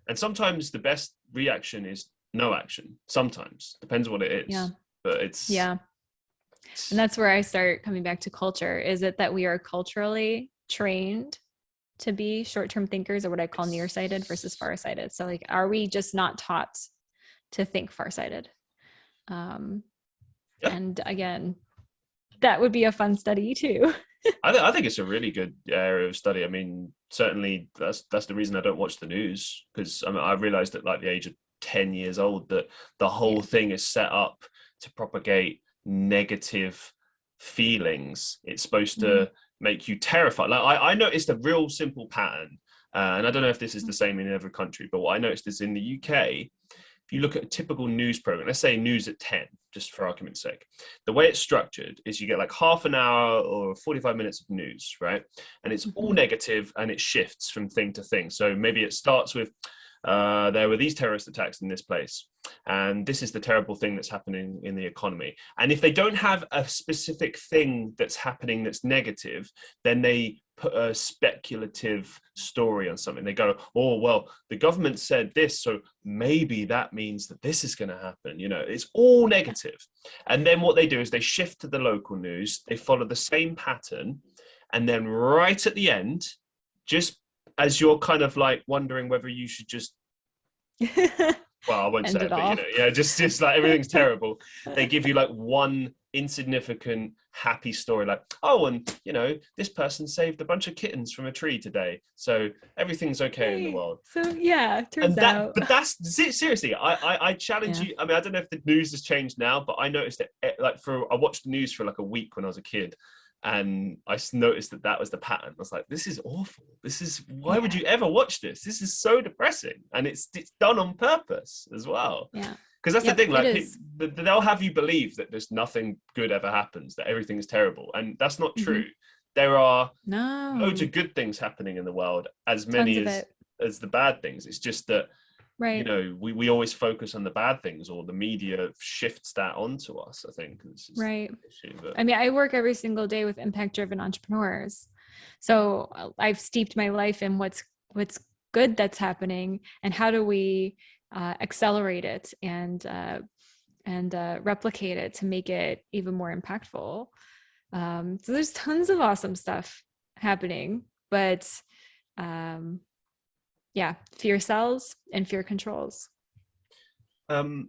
And sometimes the best reaction is no action. Sometimes. Depends what it is. But it's... And that's where I start coming back to culture. Is it that we are culturally trained to be short-term thinkers, or what I call nearsighted versus farsighted. So like, are we just not taught to think farsighted? And again, that would be a fun study too. I think it's a really good area of study. I mean, certainly that's the reason I don't watch the news, because I mean, I realized at like the age of 10 years old that the whole thing is set up to propagate negative feelings. It's supposed to make you terrified. Like I noticed a real simple pattern, and I don't know if this is the same in every country, but what I noticed is in the UK, if you look at a typical news program, let's say news at 10, just for argument's sake, the way it's structured is you get like half an hour or 45 minutes of news, right? And it's all negative, and it shifts from thing to thing. So maybe it starts with, there were these terrorist attacks in this place, and this is the terrible thing that's happening in the economy. And if they don't have a specific thing that's happening that's negative, then they put a speculative story on something. They go, oh, well, the government said this, so maybe that means that this is going to happen. You know, it's all negative. And then what they do is they shift to the local news, they follow the same pattern, and then right at the end, just as you're kind of like wondering whether you should just, well, I won't say it, but you know, yeah, just like everything's terrible. They give you like one insignificant happy story, like, oh, and you know, this person saved a bunch of kittens from a tree today, so everything's okay in the world. So yeah, turns out. But that's seriously, I challenge you. I mean, I don't know if the news has changed now, but I noticed it like I watched the news for like a week when I was a kid, and I noticed that was the pattern. I was like, this is awful. Why would you ever watch this? This is so depressing. And it's done on purpose as well. Yeah. Because that's the thing, like they'll have you believe that there's nothing good ever happens, that everything is terrible. And that's not true. There are loads of good things happening in the world, as many as the bad things. It's just that, you know, we always focus on the bad things, or the media shifts that onto us, I think. Right. Issue, I mean, I work every single day with impact-driven entrepreneurs. So I've steeped my life in what's good that's happening, and how do we accelerate it and replicate it to make it even more impactful. So there's tons of awesome stuff happening, but fear sells and fear controls. So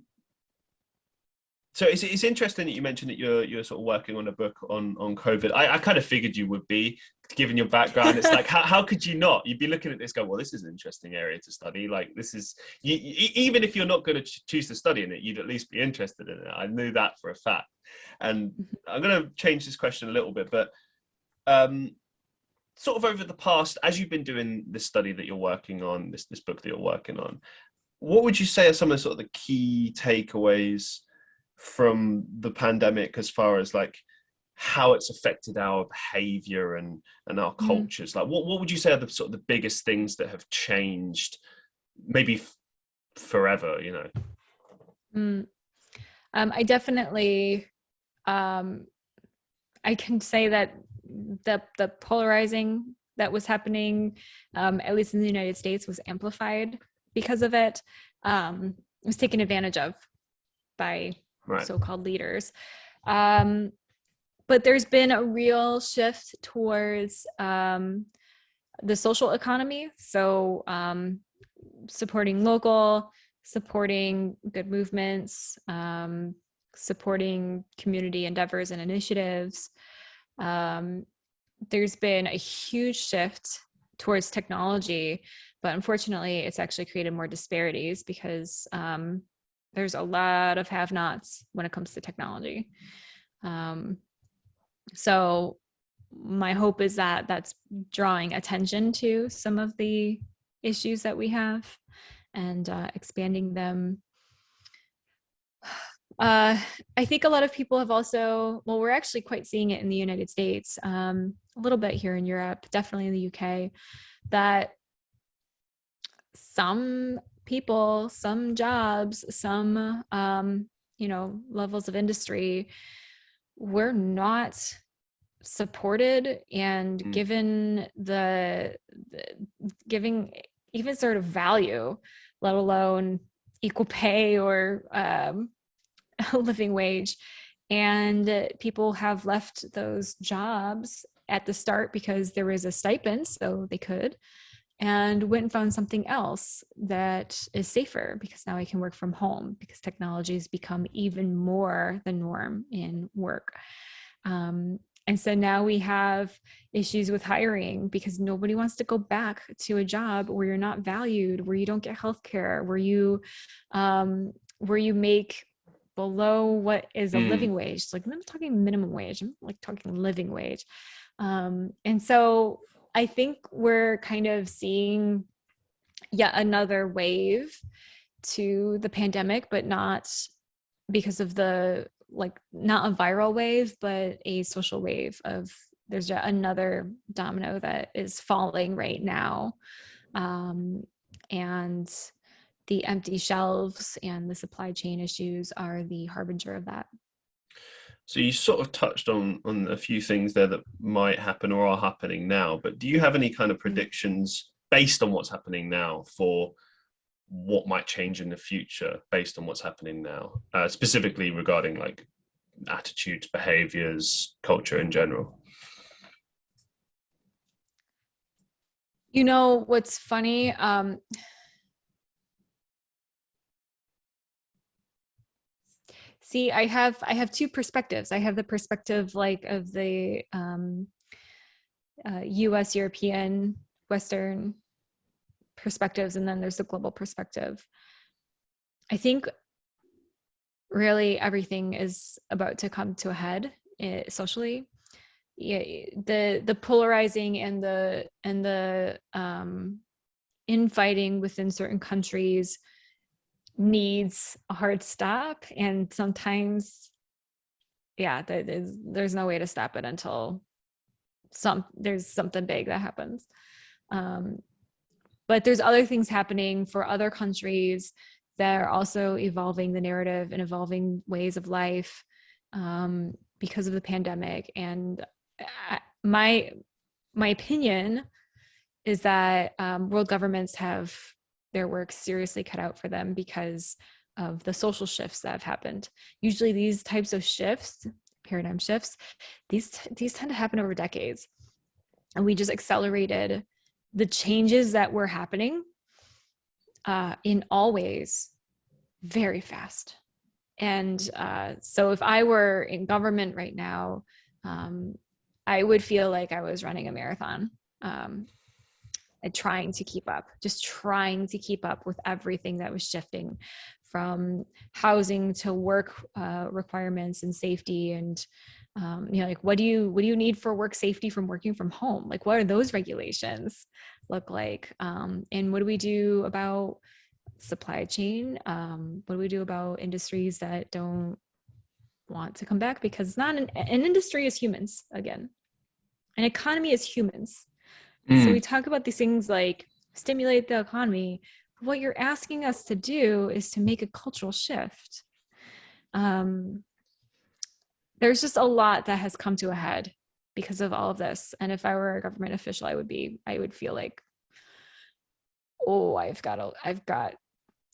it's interesting that you mentioned that you're sort of working on a book on COVID. I kind of figured you would be, given your background. It's like, how could you not? You'd be looking at this going, well, this is an interesting area to study. Like, this is, even if you're not going to choose to study in it, you'd at least be interested in it. I knew that for a fact. And I'm going to change this question a little bit, but sort of over the past, as you've been doing this study that you're working on, this book that you're working on, what would you say are some of the sort of the key takeaways from the pandemic, as far as like how it's affected our behavior and our cultures? Like what would you say are the sort of the biggest things that have changed, maybe forever, you know? I definitely I can say that the polarizing that was happening, at least in the United States, was amplified because of it. It was taken advantage of by so-called leaders. But there's been a real shift towards the social economy. So supporting local, supporting good movements, supporting community endeavors and initiatives. There's been a huge shift towards technology, but unfortunately it's actually created more disparities, because there's a lot of have-nots when it comes to technology. So my hope is that that's drawing attention to some of the issues that we have and expanding them. I think a lot of people have also, well, we're actually quite seeing it in the United States, a little bit here in Europe, definitely in the UK, that some people, some jobs, some, levels of industry were not supported and given giving even sort of value, let alone equal pay or a living wage. And people have left those jobs at the start because there was a stipend, so they could, and went and found something else that is safer because now I can work from home because technology has become even more the norm in work. And so now we have issues with hiring because nobody wants to go back to a job where you're not valued, where you don't get healthcare, where you make below what is a living wage. Like, I'm not talking minimum wage, I'm like talking living wage. And so I think we're kind of seeing yet another wave to the pandemic, but not because of the, like, not a viral wave, but a social wave of there's yet another domino that is falling right now. And the empty shelves and the supply chain issues are the harbinger of that. So you sort of touched on a few things there that might happen or are happening now, but do you have any kind of predictions based on what's happening now for what might change in the future based on what's happening now, specifically regarding like attitudes, behaviors, culture in general? You know, what's funny, see, I have two perspectives. I have the perspective like of the US, European, Western perspectives, and then there's the global perspective. I think really everything is about to come to a head socially. Yeah, the polarizing and the infighting within certain countries needs a hard stop, and sometimes there's no way to stop it until there's something big that happens. But there's other things happening for other countries that are also evolving the narrative and evolving ways of life because of the pandemic. And my opinion is that world governments have their work seriously cut out for them because of the social shifts that have happened. Usually these types of shifts, paradigm shifts, these tend to happen over decades. And we just accelerated the changes that were happening in all ways very fast. And so if I were in government right now, I would feel like I was running a marathon. And trying to keep up with everything that was shifting, from housing to work requirements and safety, and like what do you need for work safety from working from home? Like, what are those regulations look like? And what do we do about supply chain? What do we do about industries that don't want to come back? Because it's not an industry is humans again. An economy is humans. So we talk about these things like stimulate the economy. What you're asking us to do is to make a cultural shift. There's just a lot that has come to a head because of all of this. And if I were a government official, I would feel like, oh, I've got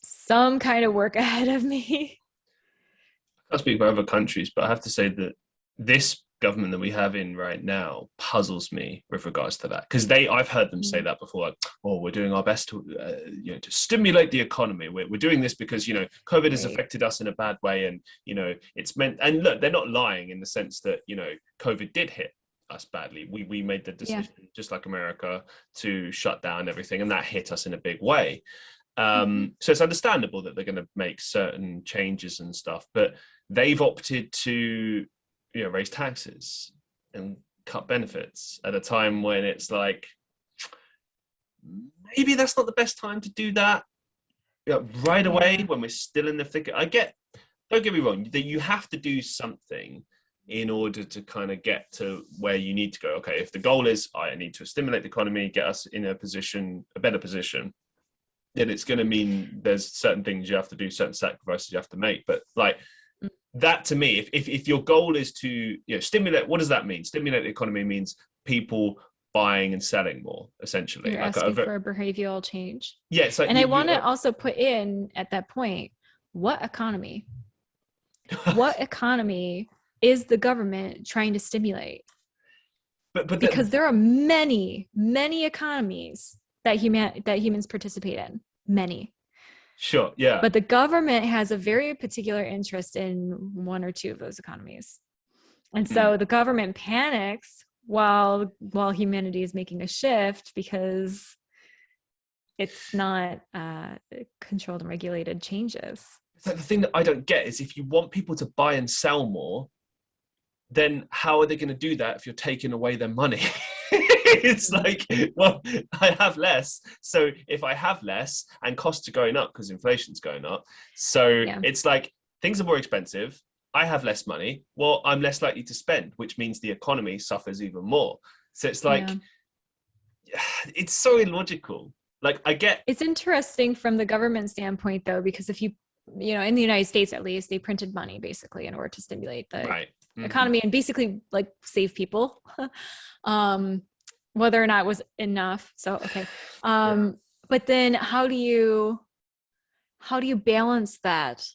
some kind of work ahead of me. I can't speak for other countries, but I have to say that this government that we have in right now puzzles me with regards to that, because I've heard them say that before, like, oh, we're doing our best to to stimulate the economy, we're doing this because COVID has affected us in a bad way, and it's meant, and look, they're not lying in the sense that COVID did hit us badly. We made the decision, just like America, to shut down everything, and that hit us in a big way. So it's understandable that they're going to make certain changes and stuff, but they've opted to raise taxes and cut benefits at a time when it's like, maybe that's not the best time to do that right away when we're still in the thick. Don't get me wrong, that you have to do something in order to kind of get to where you need to go. Okay, if the goal is I need to stimulate the economy, get us in a better position, then it's going to mean there's certain things you have to do, certain sacrifices you have to make. But like, that to me, if your goal is to stimulate, what does that mean? Stimulate the economy means people buying and selling more, essentially. You're like asking for a behavioral change. Yeah, it's like, and I want to also put in at that point, what economy? What economy is the government trying to stimulate? because there are many economies that humans participate in, many. Sure, yeah. But the government has a very particular interest in one or two of those economies. And so the government panics while humanity is making a shift, because it's not controlled and regulated changes. So the thing that I don't get is, if you want people to buy and sell more, then how are they going to do that if you're taking away their money? It's like, well, I have less. So if I have less, and costs are going up because inflation's going up, so it's like things are more expensive. I have less money. Well, I'm less likely to spend, which means the economy suffers even more. So it's like, it's so illogical. Like, I get. It's interesting from the government standpoint, though, because if you know, in the United States, at least, they printed money basically in order to stimulate the economy and basically like save people, whether or not it was enough. So, okay. But then how do you balance that?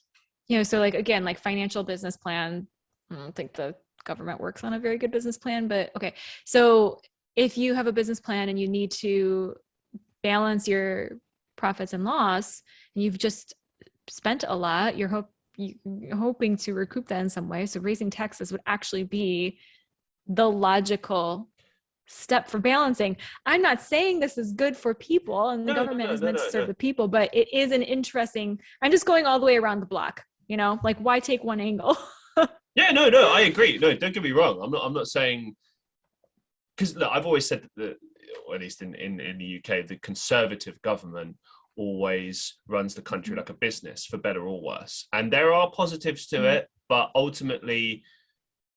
You know, so like, again, like financial business plan, I don't think the government works on a very good business plan, but okay. So if you have a business plan and you need to balance your profits and loss, and you've just spent a lot, you're hoping to recoup that in some way. So raising taxes would actually be the logical step for balancing. I'm not saying this is good for people, and the government is meant to serve the people, but it is an interesting, I'm just going all the way around the block, you know, like, why take one angle? No, I agree. No, don't get me wrong. I'm not saying, because look, I've always said that, or at least in the UK, the Conservative government always runs the country like a business, for better or worse. And there are positives to it, but ultimately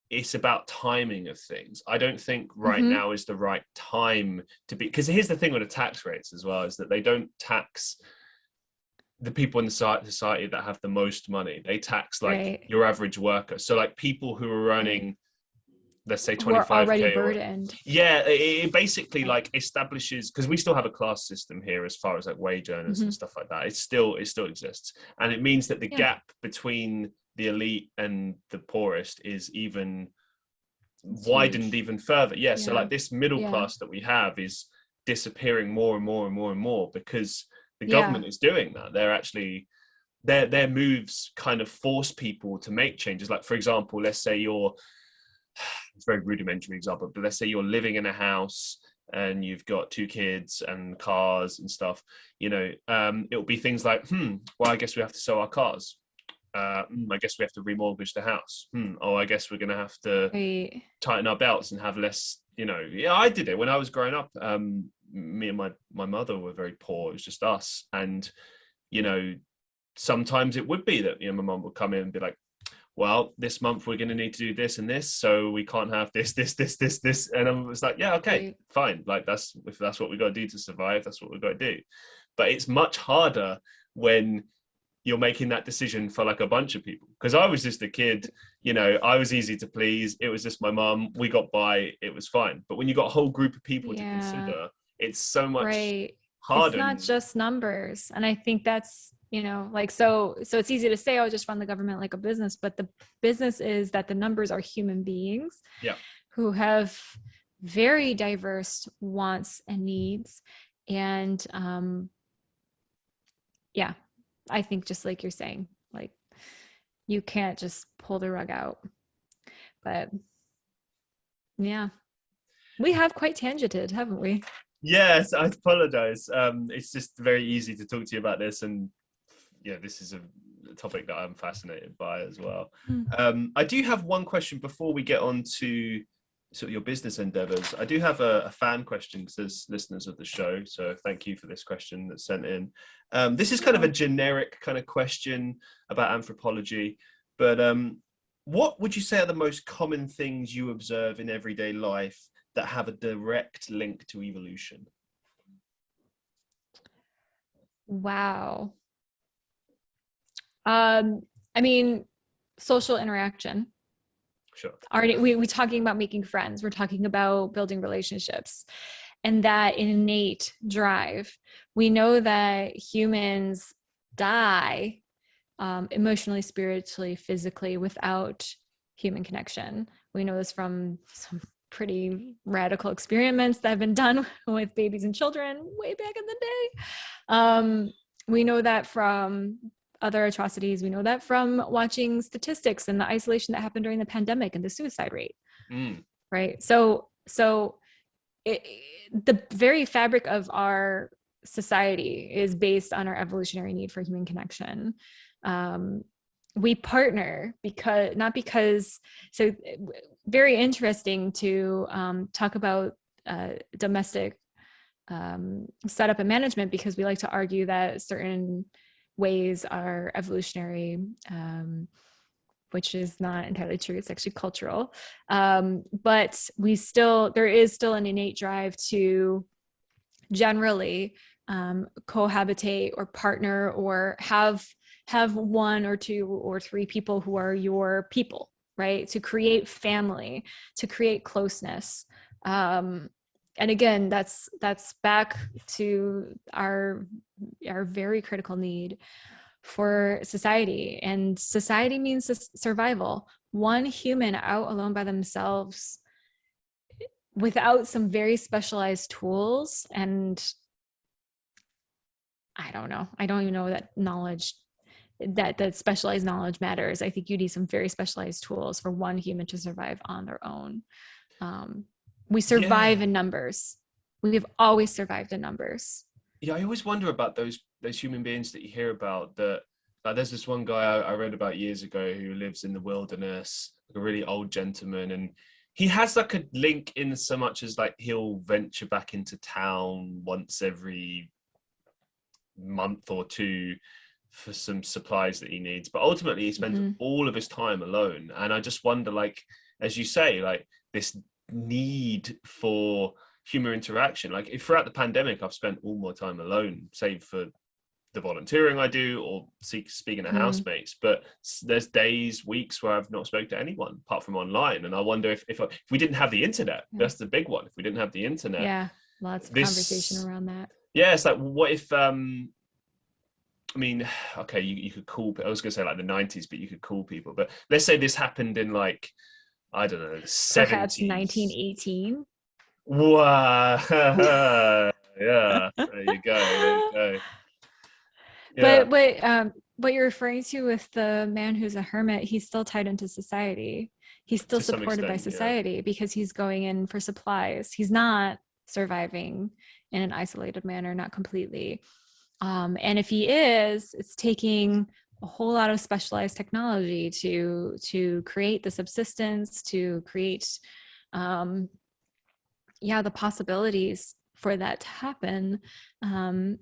it's about timing of things. I don't think right now is the right time to be, because here's the thing with the tax rates as well, is that they don't tax the people in the society that have the most money. They tax like your average worker. So like people who are earning, let's say 25K already burdened. It basically like establishes, because we still have a class system here as far as like wage earners and stuff like that. It still exists, and it means that the gap between the elite and the poorest is even widened even further. So like this middle class that we have is disappearing more and more and more and more, because the government is doing that. They're actually, their moves kind of force people to make changes. Like, for example, let's say it's a very rudimentary example, but let's say you're living in a house and you've got 2 kids and cars and stuff, you know, it'll be things like, well, I guess we have to sell our cars. I guess we have to remortgage the house. Oh, I guess we're going to have to tighten our belts and have less, you know. Yeah, I did it when I was growing up. Me and my mother were very poor. It was just us. And, you know, sometimes it would be that, you know, my mom would come in and be like, well, this month we're going to need to do this and this, so we can't have this. And I was like, yeah, okay, fine. Like, if that's what we got to do to survive, that's what we've got to do. But it's much harder when you're making that decision for like a bunch of people. Because I was just a kid, you know, I was easy to please. It was just my mum. We got by. It was fine. But when you got a whole group of people to consider, it's so much harder. It's not just numbers. And I think that's, you know, like, so it's easy to say, oh, just run the government like a business, but the business is that the numbers are human beings who have very diverse wants and needs. And I think, just like you're saying, like, you can't just pull the rug out. But yeah, we have quite tangented, haven't we? Yes, I apologize. It's just very easy to talk to you about this, and this is a topic that I'm fascinated by as well. I do have one question before we get on to sort of your business endeavors. I do have a fan question, because there's listeners of the show, so thank you for this question that's sent in. This is kind of a generic kind of question about anthropology, but what would you say are the most common things you observe in everyday life that have a direct link to evolution? Wow. I mean, social interaction. Sure. We're talking about making friends. We're talking about building relationships, and that innate drive. We know that humans die emotionally, spiritually, physically without human connection. We know this from some pretty radical experiments that have been done with babies and children way back in the day. We know that from other atrocities. We know that from watching statistics and the isolation that happened during the pandemic and the suicide rate. Right. So the very fabric of our society is based on our evolutionary need for human connection. We partner so very interesting to talk about domestic setup and management, because we like to argue that certain ways are evolutionary, which is not entirely true. It's actually cultural. But there is still an innate drive to generally cohabitate or partner or have one or two or three people who are your people, right? To create family, to create closeness. And again, that's back to our very critical need for society. And society means survival. One human out alone by themselves without some very specialized tools, and I don't even know that knowledge, that specialized knowledge matters. I think you need some very specialized tools for one human to survive on their own. We survive in numbers. We have always survived in numbers. Yeah, I always wonder about those human beings that you hear about. That there's this one guy I read about years ago who lives in the wilderness, like a really old gentleman, and he has like a link in so much as like he'll venture back into town once every month or two for some supplies that he needs, but ultimately he spends all of his time alone. And I just wonder, like, as you say, like this need for human interaction. Like if throughout the pandemic I've spent all my time alone, save for the volunteering I do or speaking to housemates, but there's days, weeks where I've not spoken to anyone apart from online. And I wonder if we didn't have the internet, that's the big one. If we didn't have the internet, lots of conversation around that. It's like, what if I mean, okay, you could call, I was gonna say like the 90s, but you could call people, but let's say this happened in like, I don't know, 70s. Perhaps 1918. Wow. Yeah, there you go. Yeah. But what you're referring to with the man who's a hermit, he's still tied into society. He's still supported by society because he's going in for supplies. He's not surviving in an isolated manner, not completely. And if he is, it's taking a whole lot of specialized technology to create the subsistence, to create the possibilities for that to happen.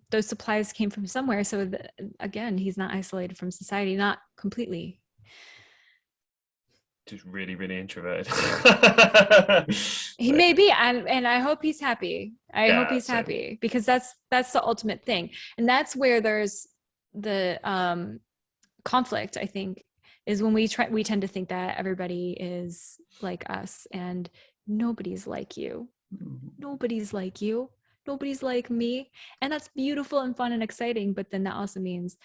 Those supplies came from somewhere. So again, he's not isolated from society, not completely. Just really, really introverted. He may be, and I hope he's happy. I hope he's happy, because that's the ultimate thing. And that's where there's the conflict, I think, is when we tend to think that everybody is like us, and nobody's like you. Nobody's like you. Nobody's like me. And that's beautiful and fun and exciting. But then that also means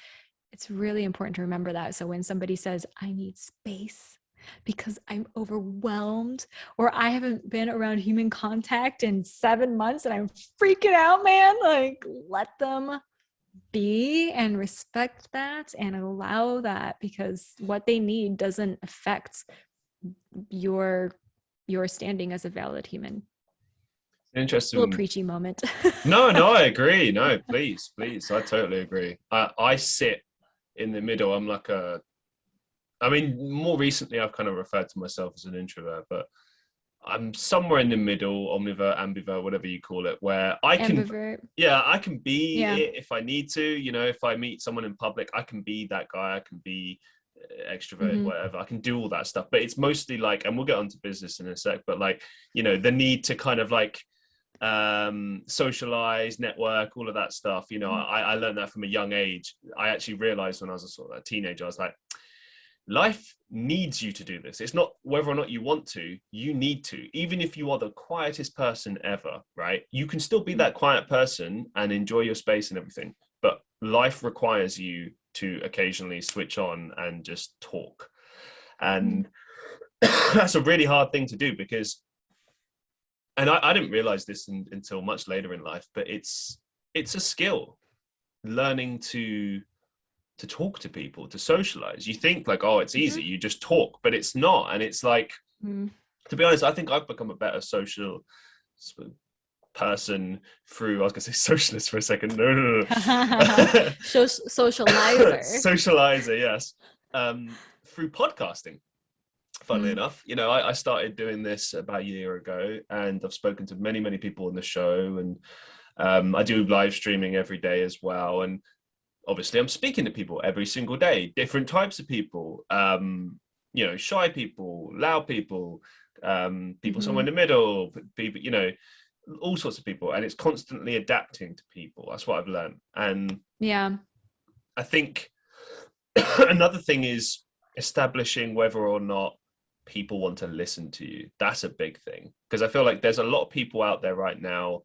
it's really important to remember that. So when somebody says, I need space because I'm overwhelmed, or I haven't been around human contact in 7 months and I'm freaking out, man, like, let them be and respect that and allow that, because what they need doesn't affect your standing as a valid human. Interesting. A little preachy moment. No, I agree. No, please. I totally agree. I sit in the middle. I'm like more recently I've kind of referred to myself as an introvert, but I'm somewhere in the middle, omnivert, ambivert, whatever you call it, where I can be it if I need to. You know, if I meet someone in public, I can be that guy. I can be extroverted, whatever. I can do all that stuff, but it's mostly like, and we'll get onto business in a sec, but like, you know, the need to kind of like socialize, network, all of that stuff. You know, I learned that from a young age. I actually realized when I was a sort of a teenager, I was like, life needs you to do this. It's not whether or not you want to, you need to. Even if you are the quietest person ever, right? You can still be that quiet person and enjoy your space and everything. But life requires you to occasionally switch on and just talk. And that's a really hard thing to do, because and I didn't realize this until much later in life, but it's a skill, learning to talk to people, to socialize. You think like, oh, it's easy, you just talk, but it's not. And it's like, to be honest, I think I've become a better social person through, I was gonna say socialist for a second, no. Socializer. Socializer, yes. Through podcasting, funnily enough. You know, I started doing this about a year ago, and I've spoken to many people on the show, and I do live streaming every day as well. And obviously I'm speaking to people every single day, different types of people, you know, shy people, loud people, people somewhere in the middle, people, you know, all sorts of people. And it's constantly adapting to people. That's what I've learned. And yeah, I think another thing is establishing whether or not people want to listen to you. That's a big thing, because I feel like there's a lot of people out there right now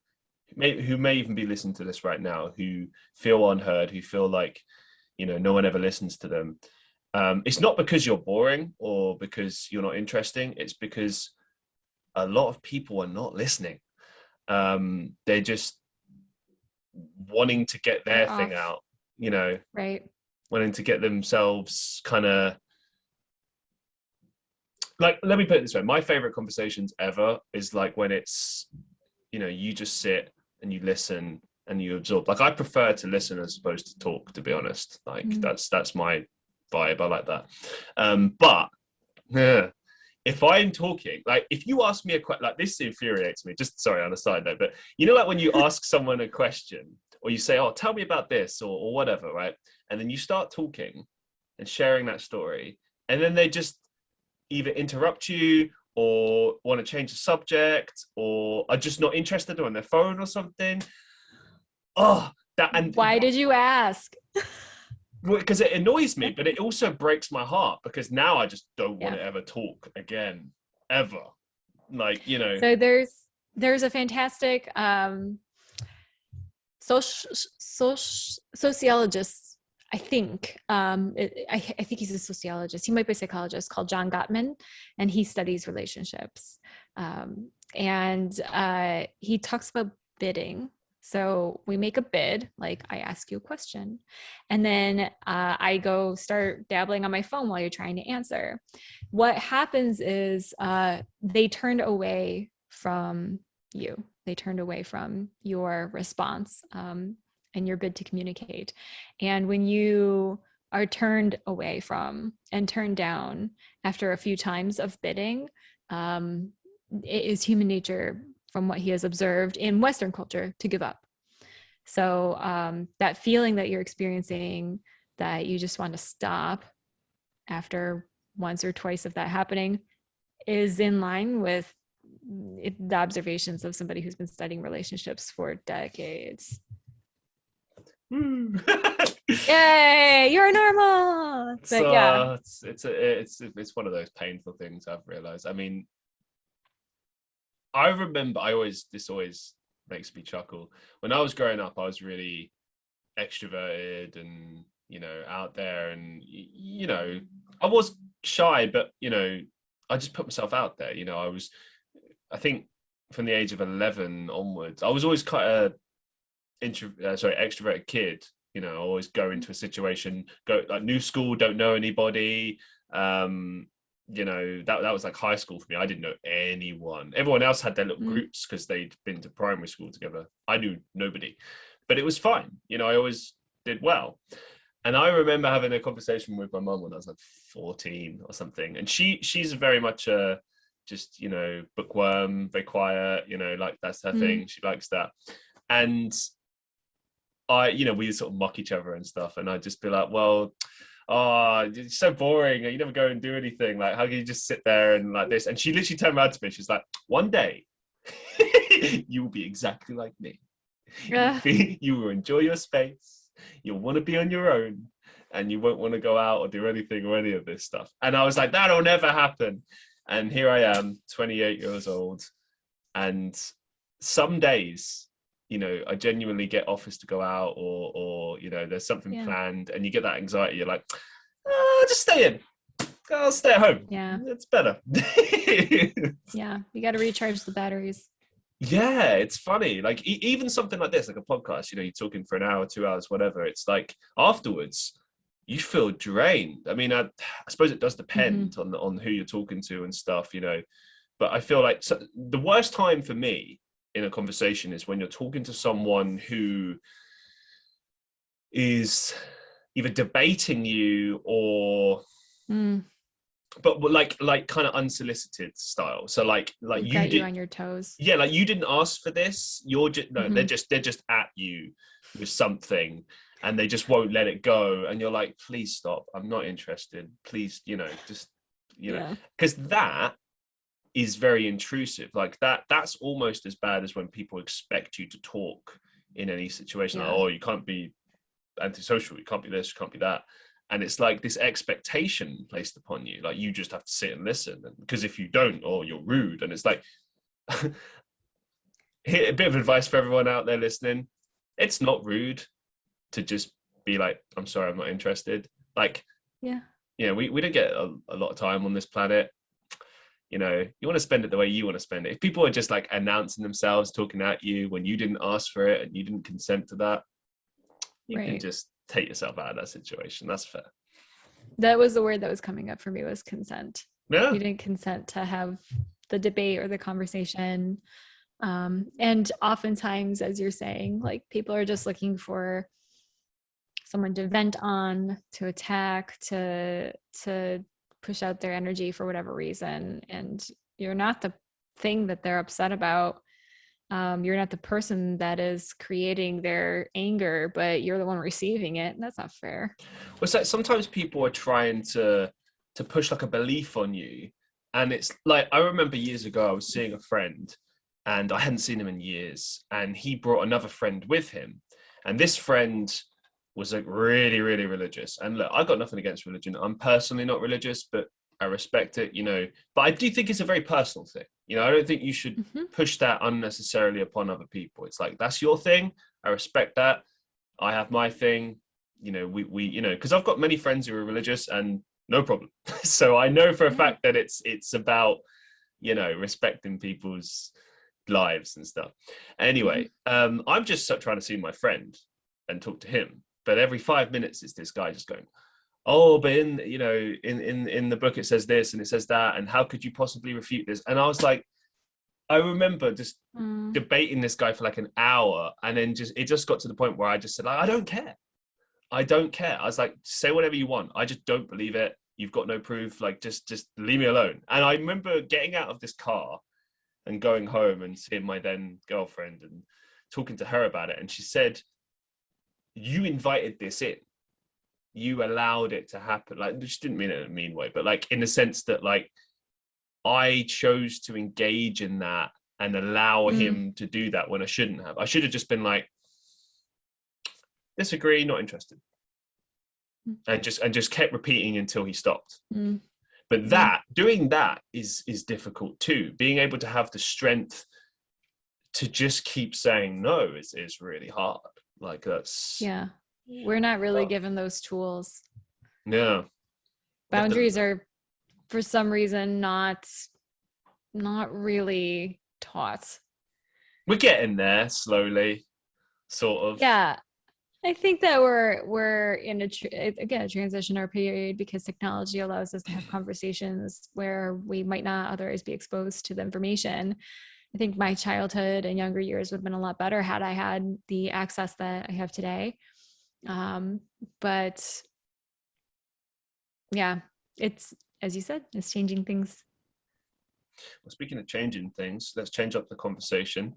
who may even be listening to this right now, who feel unheard, who feel like, you know, no one ever listens to them. It's not because you're boring or because you're not interesting. It's because a lot of people are not listening. They're just wanting to get their thing out, you know, right, wanting to get themselves kind of like, let me put it this way. My favorite conversations ever is like when it's, you know, you just sit and you listen and you absorb. Like, I prefer to listen as opposed to talk, to be honest. Like that's my vibe. I like that. But if I'm talking, like if you ask me a question, like this infuriates me, just sorry on a side note, but you know, like when you ask someone a question or you say, oh, tell me about this or whatever, right? And then you start talking and sharing that story, and then they just either interrupt you or want to change the subject, or are just not interested, or on their phone or something. Oh, that. And why did you ask? Because it annoys me, but it also breaks my heart, because now I just don't want to ever talk again, ever. Like, you know. So there's a fantastic sociologist, I think. I think he's a sociologist. He might be a psychologist, called John Gottman, and he studies relationships. And he talks about bidding. So we make a bid, like I ask you a question, and then I go start dabbling on my phone while you're trying to answer. What happens is they turned away from you. They turned away from your response and your bid to communicate. And when you are turned away from and turned down after a few times of bidding, it is human nature, from what he has observed in Western culture, to give up. So that feeling that you're experiencing, that you just want to stop after once or twice of that happening, is in line with the observations of somebody who's been studying relationships for decades. Yay, you're normal. But so, yeah, it's one of those painful things I've realized. I mean, I remember this always makes me chuckle. When I was growing up, I was really extroverted and, you know, out there, and, you know, I was shy, but, you know, I just put myself out there. You know, I think from the age of 11 onwards, I was always quite a extroverted kid. You know, I always go into a situation, go like new school, don't know anybody. You know, that was like high school for me. I didn't know anyone. Everyone else had their little groups because they'd been to primary school together. I knew nobody, but it was fine. You know, I always did well. And I remember having a conversation with my mum when I was like 14 or something. And she's very much just, you know, bookworm, very quiet, you know, like that's her thing. She likes that. And you know, we sort of mock each other and stuff. And I'd just be like, well, oh, it's so boring. You never go and do anything. Like, how can you just sit there and like this? And she literally turned around to me. She's like, one day you will be exactly like me. You will enjoy your space. You'll want to be on your own, and you won't want to go out or do anything or any of this stuff. And I was like, that'll never happen. And here I am, 28 years old. And some days, you know, I genuinely get offers to go out, or you know, there's something planned, and you get that anxiety. You're like, oh, just stay in. I'll stay at home. Yeah, it's better. Yeah, you got to recharge the batteries. Yeah, it's funny. Like even something like this, like a podcast, you're talking for an hour, 2 hours, whatever. It's like afterwards, you feel drained. I mean, I suppose it does Mm-hmm. depend on who you're talking to and stuff, But I feel like the worst time for me in a conversation is when you're talking to someone who is either debating you or Mm. but like kind of unsolicited style. So like They've you got you did, on your toes. yeah, like you didn't ask for this. You're just no, Mm-hmm. they're just at you with something, and they just won't let it go. And you're like, please stop. I'm not interested. Please, just Yeah. because that is very intrusive. Like that's almost as bad as when people expect you to talk in any situation. Like, Yeah. oh, you can't be antisocial. You can't be this. You can't be that. And it's like this expectation placed upon you. Like you just have to sit and listen. Because if you don't, or you're rude, and it's like. Here, a bit of advice for everyone out there listening. It's not rude to just be like, I'm sorry, I'm not interested. Like, Yeah. we don't get a lot of time on this planet. You want to spend it the way you want to spend it. If people are just like announcing themselves, talking at you when you didn't ask for it and you didn't consent to that, you can Right. just take yourself out of that situation. That's fair. That was the word that was coming up for me, was consent. Yeah. You didn't consent to have the debate or the conversation. And oftentimes, as you're saying, like people are just looking for someone to vent on, to attack, to push out their energy for whatever reason. And you're not the thing that they're upset about. You're not the person that is creating their anger, but you're the one receiving it. And that's not fair. Well, it's like sometimes people are trying to push like a belief on you, and it's like I remember years ago I was seeing a friend, and I hadn't seen him in years, and he brought another friend with him, and this friend was like really really religious. And look, I got nothing against religion. I'm personally not religious, but I respect it, But I do think it's a very personal thing. I don't think you should Mm-hmm. push that unnecessarily upon other people. It's like that's your thing. I respect that. I have my thing. We because I've got many friends who are religious and no problem. So I know for a Yeah. fact that it's about respecting people's lives and stuff. Mm-hmm. Anyway, I'm just trying to see my friend and talk to him, but every 5 minutes it's this guy just going, oh, but in the book it says this and it says that, and how could you possibly refute this? And I was like, I remember just Mm. debating this guy for like an hour, and then it just got to the point where I just said, like, I don't care. I don't care. I was like, say whatever you want. I just don't believe it. You've got no proof. Like, just leave me alone. And I remember getting out of this car and going home and seeing my then girlfriend and talking to her about it. And she said, you invited this in. You allowed it to happen. Like, she didn't mean it in a mean way, but like in the sense that like I chose to engage in that and allow Mm. him to do that when I shouldn't have. I should have just been like, disagree, not interested. And just kept repeating until he stopped. Mm. But Mm. doing that is difficult too. Being able to have the strength to just keep saying no is really hard. Like that's Yeah. We're not really given those tools. yeah. Boundaries are, for some reason, not really taught. We're getting there slowly, sort of. Yeah. I think that we're in a transitional period, because technology allows us to have conversations where we might not otherwise be exposed to the information. I think my childhood and younger years would have been a lot better had I had the access that I have today. But yeah, it's, as you said, it's changing things. Well, speaking of changing things, let's change up the conversation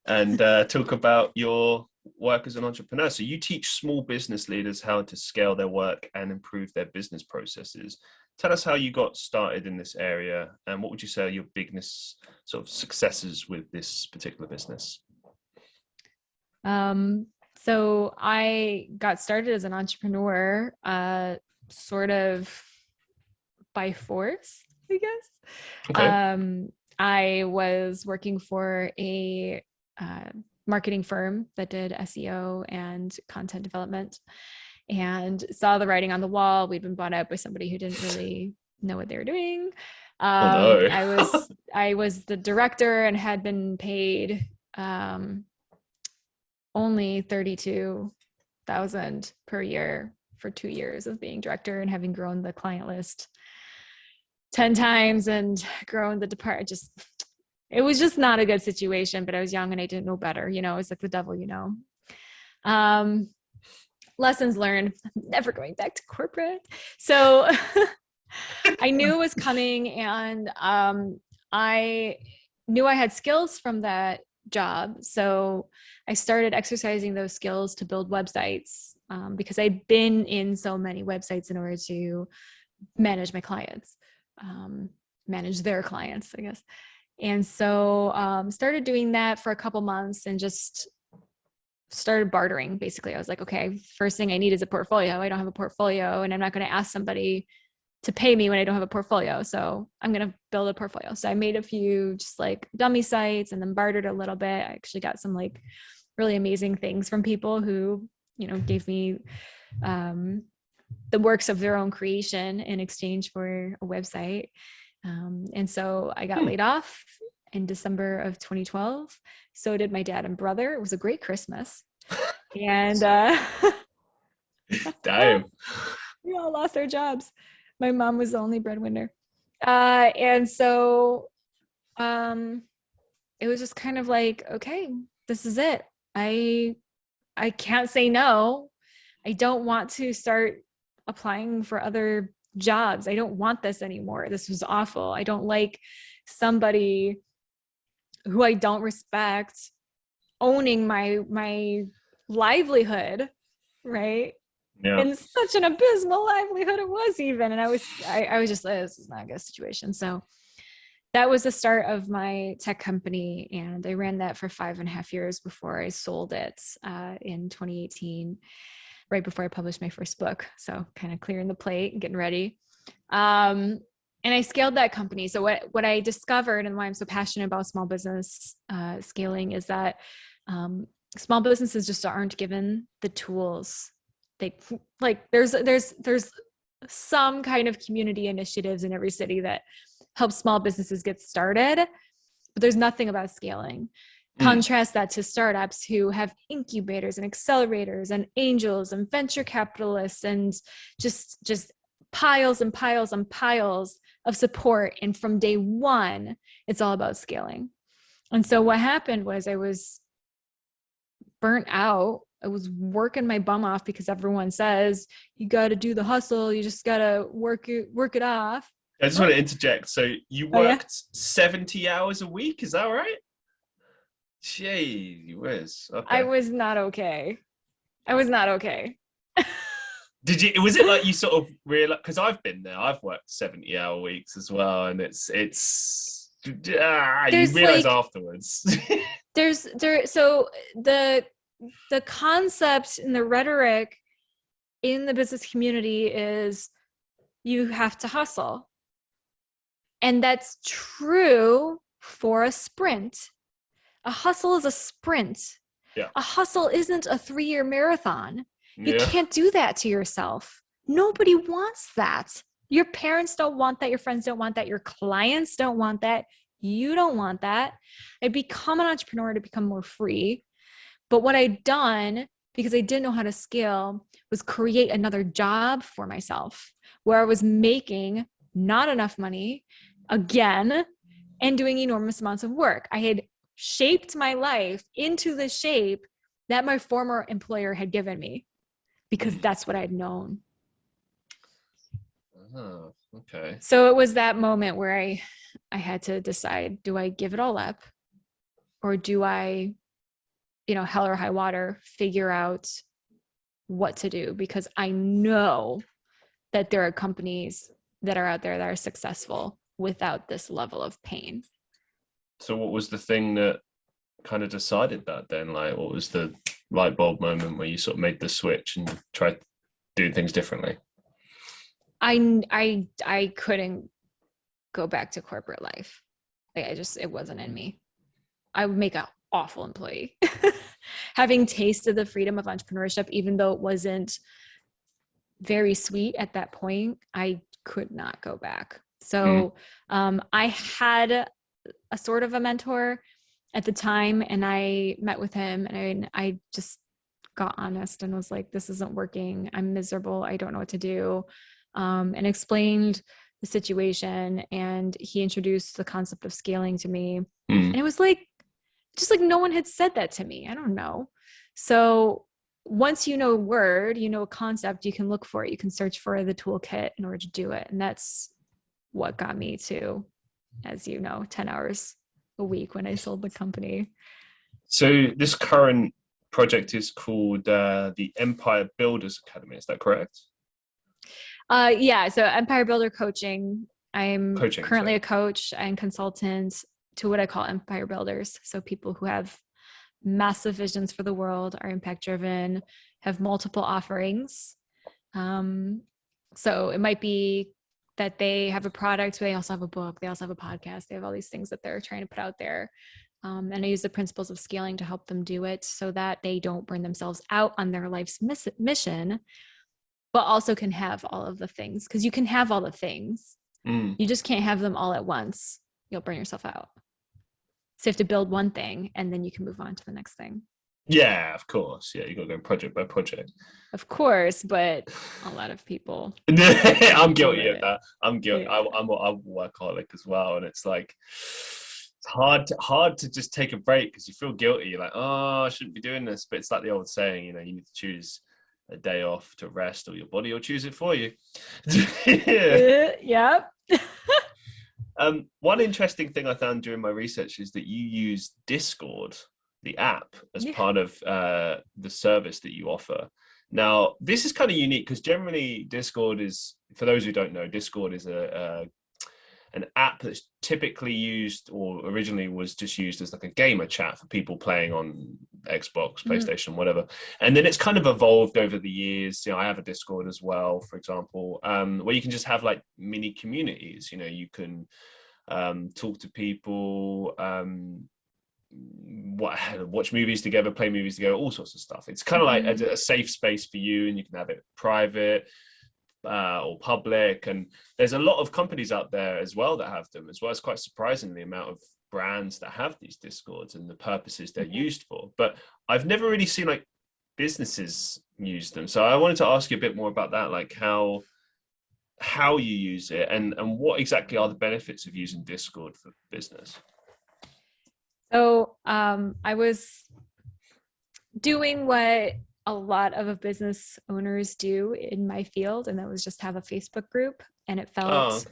and talk about your work as an entrepreneur. So you teach small business leaders how to scale their work and improve their business processes. Tell us how you got started in this area, and what would you say are your biggest sort of successes with this particular business? So I got started as an entrepreneur, sort of by force, I guess. Okay. I was working for a marketing firm that did SEO and content development, and saw the writing on the wall. We'd been bought out by somebody who didn't really know what they were doing. Oh no. I was the director and had been paid only 32,000 per year for 2 years of being director and having grown the client list 10 times and grown the department. It was just not a good situation, but I was young and I didn't know better. It was like the devil, lessons learned, never going back to corporate. So I knew it was coming, and I knew I had skills from that job. So I started exercising those skills to build websites, because I'd been in so many websites in order to manage my clients, manage their clients, I guess. And so started doing that for a couple months and just started bartering. Basically, I was like, okay, first thing I need is a portfolio. I don't have a portfolio, and I'm not going to ask somebody to pay me when I don't have a portfolio. So I'm going to build a portfolio. So I made a few just like dummy sites and then bartered a little bit. I actually got some like really amazing things from people who, gave me the works of their own creation in exchange for a website. And so I got laid off in December of 2012. So did my dad and brother. It was a great Christmas. And Damn. we all lost our jobs. My mom was the only breadwinner. And so it was just kind of like, okay, this is it. I can't say no. I don't want to start applying for other jobs. I don't want this anymore. This was awful. I don't like somebody who I don't respect owning my livelihood, right? Yeah. And such an abysmal livelihood it was even. And I was just like, this is not a good situation. So that was the start of my tech company. And I ran that for 5.5 years before I sold it in 2018, right before I published my first book. So kind of clearing the plate and getting ready. And I scaled that company. So what I discovered, and why I'm so passionate about small business scaling, is that small businesses just aren't given the tools. There's some kind of community initiatives in every city that help small businesses get started, but there's nothing about scaling. Contrast that to startups who have incubators and accelerators and angels and venture capitalists and just piles and piles and piles of support. And from day one, it's all about scaling. And so what happened was I was burnt out. I was working my bum off because everyone says you got to do the hustle. You just got to work it off. I just want to interject. So you worked 70 hours a week. Is that right? Gee whiz. Okay. I was not okay. Did you? Was it like you sort of realize? Because I've been there. I've worked 70-hour weeks as well, and it's you realize afterwards. So the concept and the rhetoric in the business community is you have to hustle, and that's true for a sprint. A hustle is a sprint. Yeah. A hustle isn't a 3-year marathon. You can't do that to yourself. Nobody wants that. Your parents don't want that. Your friends don't want that. Your clients don't want that. You don't want that. I'd become an entrepreneur to become more free. But what I'd done, because I didn't know how to scale, was create another job for myself where I was making not enough money again and doing enormous amounts of work. I had shaped my life into the shape that my former employer had given me because that's what I'd known. Oh, okay. So it was that moment where I had to decide, do I give it all up, or do I, hell or high water, figure out what to do? Because I know that there are companies that are out there that are successful without this level of pain. So what was the thing that kind of decided that then? Like, what was the light bulb moment where you sort of made the switch and tried doing things differently? I couldn't go back to corporate life. It wasn't in me. I would make an awful employee. Having tasted the freedom of entrepreneurship, even though it wasn't very sweet at that point, I could not go back. So I had a sort of a mentor at the time, and I met with him, and I just got honest and was like, this isn't working. I'm miserable. I don't know what to do. And explained the situation. And he introduced the concept of scaling to me. And it was like, just like no one had said that to me. I don't know. So once you know a word, you know a concept, you can look for it. You can search for the toolkit in order to do it. And that's what got me to, as you know, 10 hours a week when I sold the company. So this current project is called the Empire Builders Academy. Is that correct? Yeah. So Empire Builder Coaching. I'm currently sorry. a coach and consultant to what I call empire builders. So people who have massive visions for the world, are impact driven, have multiple offerings. So it might be that they have a product, they also have a book, they also have a podcast, they have all these things that they're trying to put out there. And I use the principles of scaling to help them do it so that they don't burn themselves out on their life's mission, but also can have all of the things, because you can have all the things. You just can't have them all at once. You'll burn yourself out. So you have to build one thing and then you can move on to the next thing. Yeah, of course. Yeah, you got to go project by project. Of course, but a lot of people. I'm guilty of that. I'm guilty. Yeah. I'm a workaholic as well, and it's like it's hard to just take a break because you feel guilty. You're like, oh, I shouldn't be doing this, but it's like the old saying, you know, you need to choose a day off to rest, or your body will choose it for you. Yeah. One interesting thing I found during my research is that you use Discord, the app, as part of the service that you offer. Now, this is kind of unique because generally Discord is, for those who don't know, Discord is an app that's typically used, or originally was just used as like a gamer chat for people playing on Xbox, PlayStation, whatever. And then it's kind of evolved over the years. You know, I have a Discord as well, for example, where you can just have like mini communities. You know, you can talk to people, watch movies together, play movies together, all sorts of stuff. It's kind of like a safe space for you, and you can have it private or public. And there's a lot of companies out there as well that have them as well. It's quite surprising the amount of brands that have these Discords and the purposes they're used for. But I've never really seen like businesses use them. So I wanted to ask you a bit more about that, like how you use it and what exactly are the benefits of using Discord for business. So I was doing what a lot of business owners do in my field, and that was just have a Facebook group, and it felt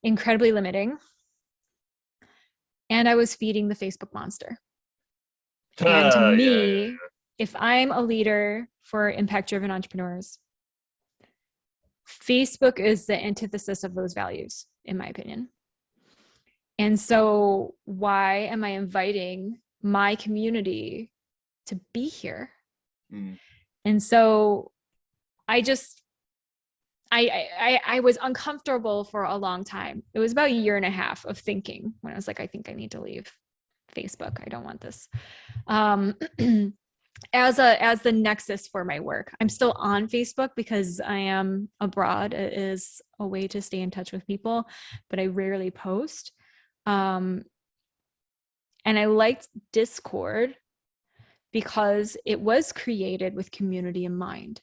incredibly limiting. And I was feeding the Facebook monster. And to me, if I'm a leader for impact-driven entrepreneurs, Facebook is the antithesis of those values, in my opinion. And so why am I inviting my community to be here? And so I was uncomfortable for a long time. It was about a year and a half of thinking when I was like, I think I need to leave Facebook. I don't want this. As the nexus for my work. I'm still on Facebook because I am abroad. It is a way to stay in touch with people, but I rarely post. And I liked Discord because it was created with community in mind.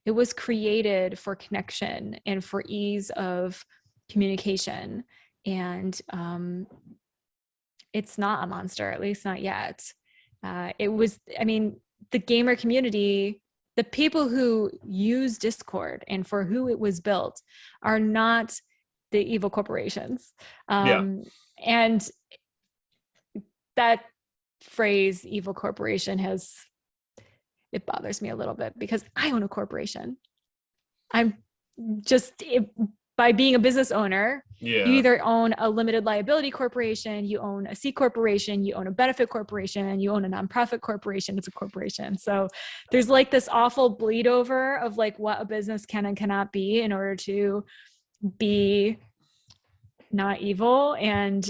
It was created for connection and for ease of communication. And it's not a monster, at least not yet. The gamer community, the people who use Discord and for who it was built are not the evil corporations. And that phrase, evil corporation, it bothers me a little bit because I own a corporation. By being a business owner, you either own a limited liability corporation, you own a C corporation, you own a benefit corporation, you own a nonprofit corporation. It's a corporation. So there's like this awful bleed over of like what a business can and cannot be in order to be not evil. And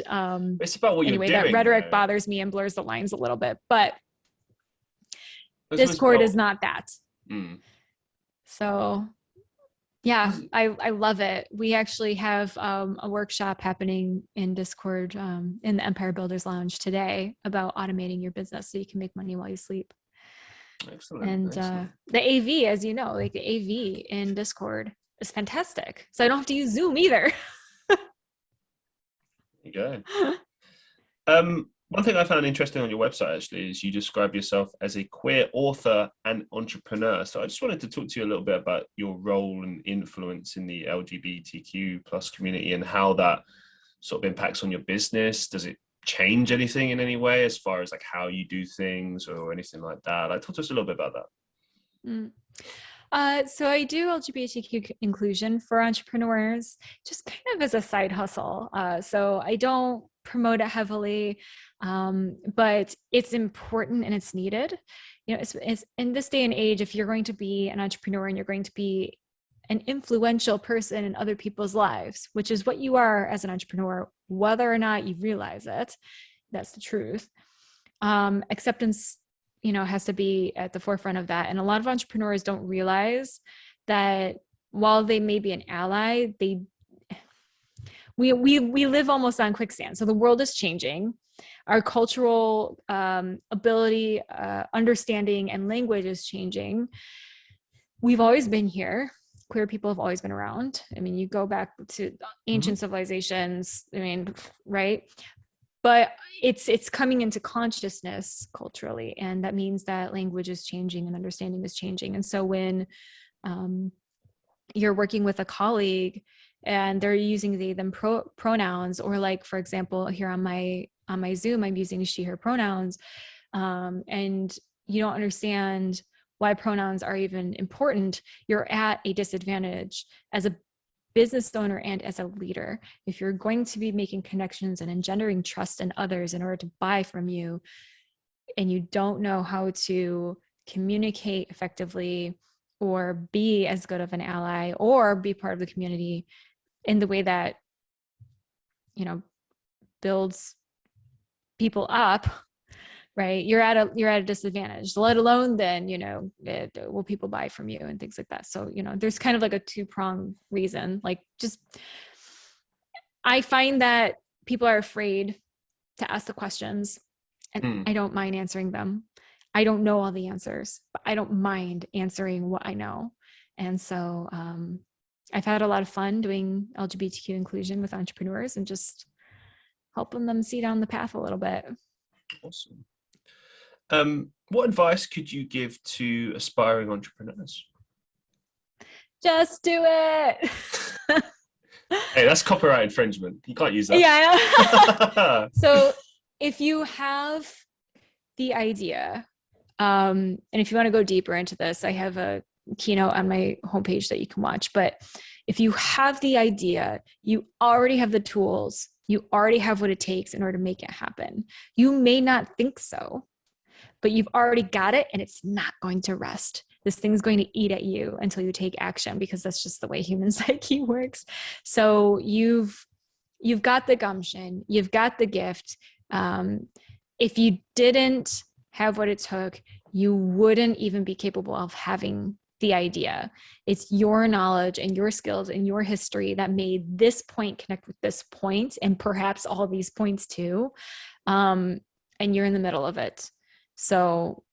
it's about what anyway, you're doing, that rhetoric bothers me and blurs the lines a little bit, but Discord is not that. So Yeah, I love it. We actually have a workshop happening in Discord in the Empire Builders Lounge today about automating your business so you can make money while you sleep. Excellent. And Excellent. the AV, as you know, like the AV in Discord is fantastic. So I don't have to use Zoom either. There you go. One thing I found interesting on your website actually is you describe yourself as a queer author and entrepreneur. So I just wanted to talk to you a little bit about your role and influence in the LGBTQ plus community and how that sort of impacts on your business. Does it change anything in any way as far as like how you do things or anything like that? Like, talk to us a little bit about that. So I do LGBTQ inclusion for entrepreneurs, just kind of as a side hustle. So I don't promote it heavily, but it's important and it's needed. You know, it's in this day and age, if you're going to be an entrepreneur and you're going to be an influential person in other people's lives, which is what you are as an entrepreneur, whether or not you realize it, that's the truth. Acceptance, you know, has to be at the forefront of that. And a lot of entrepreneurs don't realize that while they may be an ally, we live almost on quicksand. So the world is changing. Our cultural ability, understanding, and language is changing. We've always been here. Queer people have always been around. I mean, you go back to ancient civilizations. I mean, right? But it's coming into consciousness culturally, and that means that language is changing and understanding is changing. And so when you're working with a colleague and they're using they them pronouns, or like for example here on my Zoom I'm using she her pronouns, and you don't understand why pronouns are even important, you're at a disadvantage as a business owner and as a leader. If you're going to be making connections and engendering trust in others in order to buy from you, and you don't know how to communicate effectively or be as good of an ally or be part of the community in the way that, you know, builds people up, right? You're at a disadvantage, let alone then, you know, will people buy from you and things like that. So, you know, there's kind of like a two-pronged reason. Like, just, I find that people are afraid to ask the questions, and I don't mind answering them. I don't know all the answers, but I don't mind answering what I know. And so I've had a lot of fun doing LGBTQ inclusion with entrepreneurs and just helping them see down the path a little bit. Awesome. What advice could you give to aspiring entrepreneurs? Just do it. Hey, that's copyright infringement. You can't use that. Yeah. So if you have the idea, and if you want to go deeper into this, I have a keynote on my homepage that you can watch. But if you have the idea, you already have the tools, you already have what it takes in order to make it happen. You may not think so, but you've already got it, and it's not going to rest. This thing's going to eat at you until you take action, because that's just the way human psyche works. So you've got the gumption, you've got the gift. If you didn't have what it took, you wouldn't even be capable of having the idea. It's your knowledge and your skills and your history that made this point connect with this point, and perhaps all these points too. And you're in the middle of it. So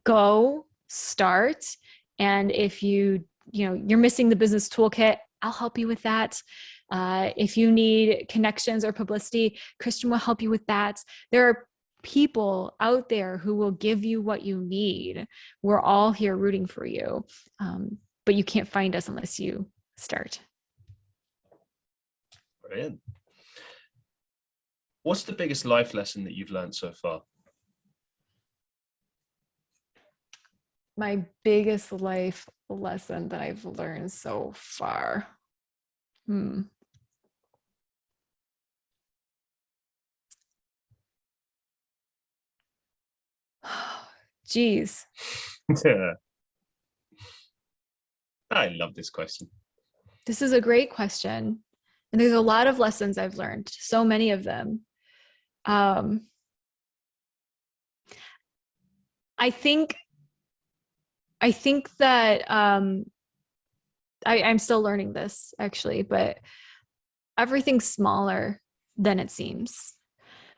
go start. And if you're missing the business toolkit, I'll help you with that. If you need connections or publicity, Christian will help you with that. There are people out there who will give you what you need. We're all here rooting for you. But you can't find us unless you start. Brilliant. What's the biggest life lesson that you've learned so far? My biggest life lesson that I've learned so far. Geez. Yeah. I love this question. This is a great question. And there's a lot of lessons I've learned, so many of them. I think that I'm still learning this actually, but everything's smaller than it seems.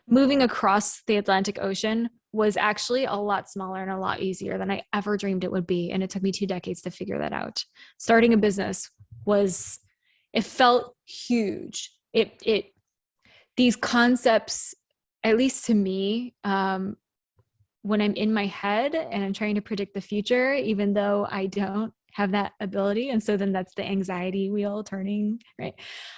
Moving across the Atlantic Ocean was actually a lot smaller and a lot easier than I ever dreamed it would be. And it took me 2 decades to figure that out. Starting a business it felt huge. These concepts, at least to me, when I'm in my head and I'm trying to predict the future, even though I don't have that ability. And so then that's the anxiety wheel turning, right?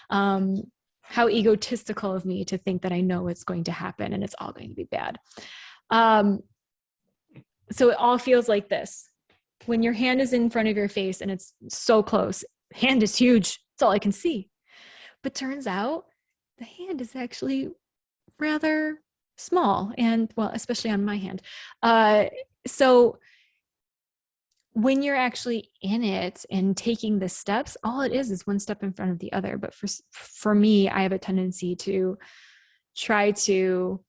How egotistical of me to think that I know it's going to happen and it's all going to be bad. So it all feels like this. When your hand is in front of your face and it's so close, hand is huge. It's all I can see. But turns out the hand is actually rather small and, well, especially on my hand. So when you're actually in it and taking the steps, all it is one step in front of the other. But for me, I have a tendency to try to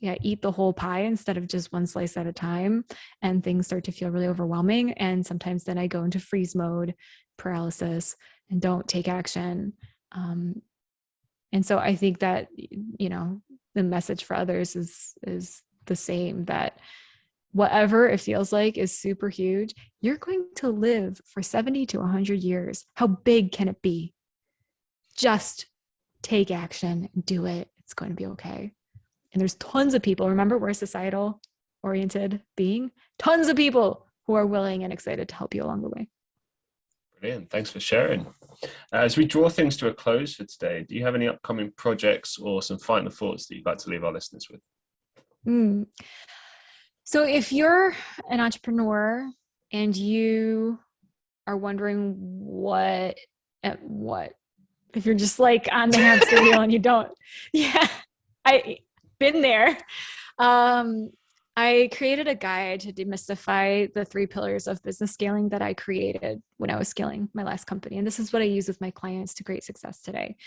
eat the whole pie instead of just one slice at a time. And things start to feel really overwhelming. And sometimes then I go into freeze mode, paralysis, and don't take action. And so I think that, the message for others is the same, that whatever it feels like is super huge. You're going to live for 70 to 100 years. How big can it be? Just take action and do it. It's going to be okay. And there's tons of people. Remember, we're a societal oriented being. Tons of people who are willing and excited to help you along the way. Brilliant. Thanks for sharing. As we draw things to a close for today, do you have any upcoming projects or some final thoughts that you'd like to leave our listeners with? So if you're an entrepreneur and you are wondering what, if you're just like on the hamster wheel and you don't, I been there. I created a guide to demystify the 3 pillars of business scaling that I created when I was scaling my last company. And this is what I use with my clients to great success today.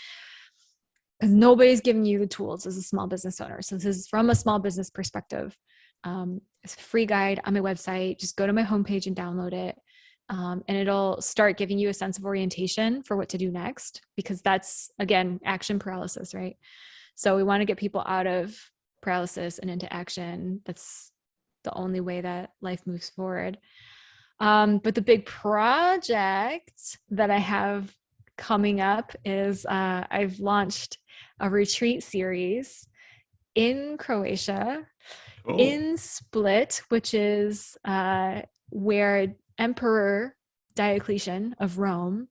Because nobody's giving you the tools as a small business owner. So this is from a small business perspective. It's a free guide on my website. Just go to my homepage and download it. And it'll start giving you a sense of orientation for what to do next, because that's, again, action paralysis, right? So we want to get people out of paralysis and into action. That's the only way that life moves forward. But the big project that I have coming up is I've launched a retreat series in Croatia, in Split, which is where Emperor Diocletian of Rome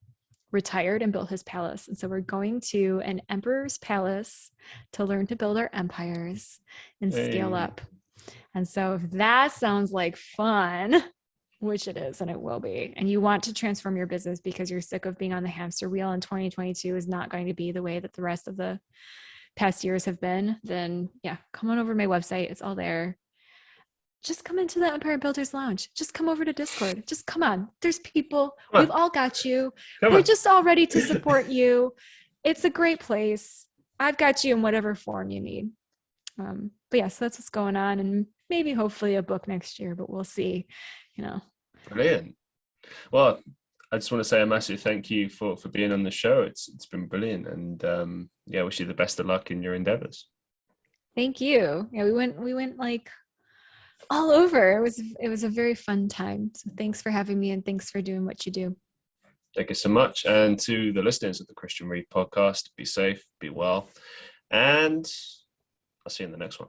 retired and built his palace. And so we're going to an emperor's palace to learn to build our empires and scale up. And so if that sounds like fun, which it is, and it will be, and you want to transform your business because you're sick of being on the hamster wheel and 2022 is not going to be the way that the rest of the past years have been, then come on over to my website. It's all there. Just come into the Empire Builders Lounge. Just come over to Discord. Just come on. There's people. We've all got you. We're just all ready to support you. It's a great place. I've got you in whatever form you need. But so that's what's going on, and maybe hopefully a book next year, but we'll see, Brilliant. Well, I just want to say a massive thank you for being on the show. It's been brilliant, and wish you the best of luck in your endeavors. Thank you. We went like all over. It was a very fun time. So thanks for having me, and thanks for doing what you do. Thank you so much. And to the listeners of the Christian Reeve podcast, be safe, be well, and I'll see you in the next one.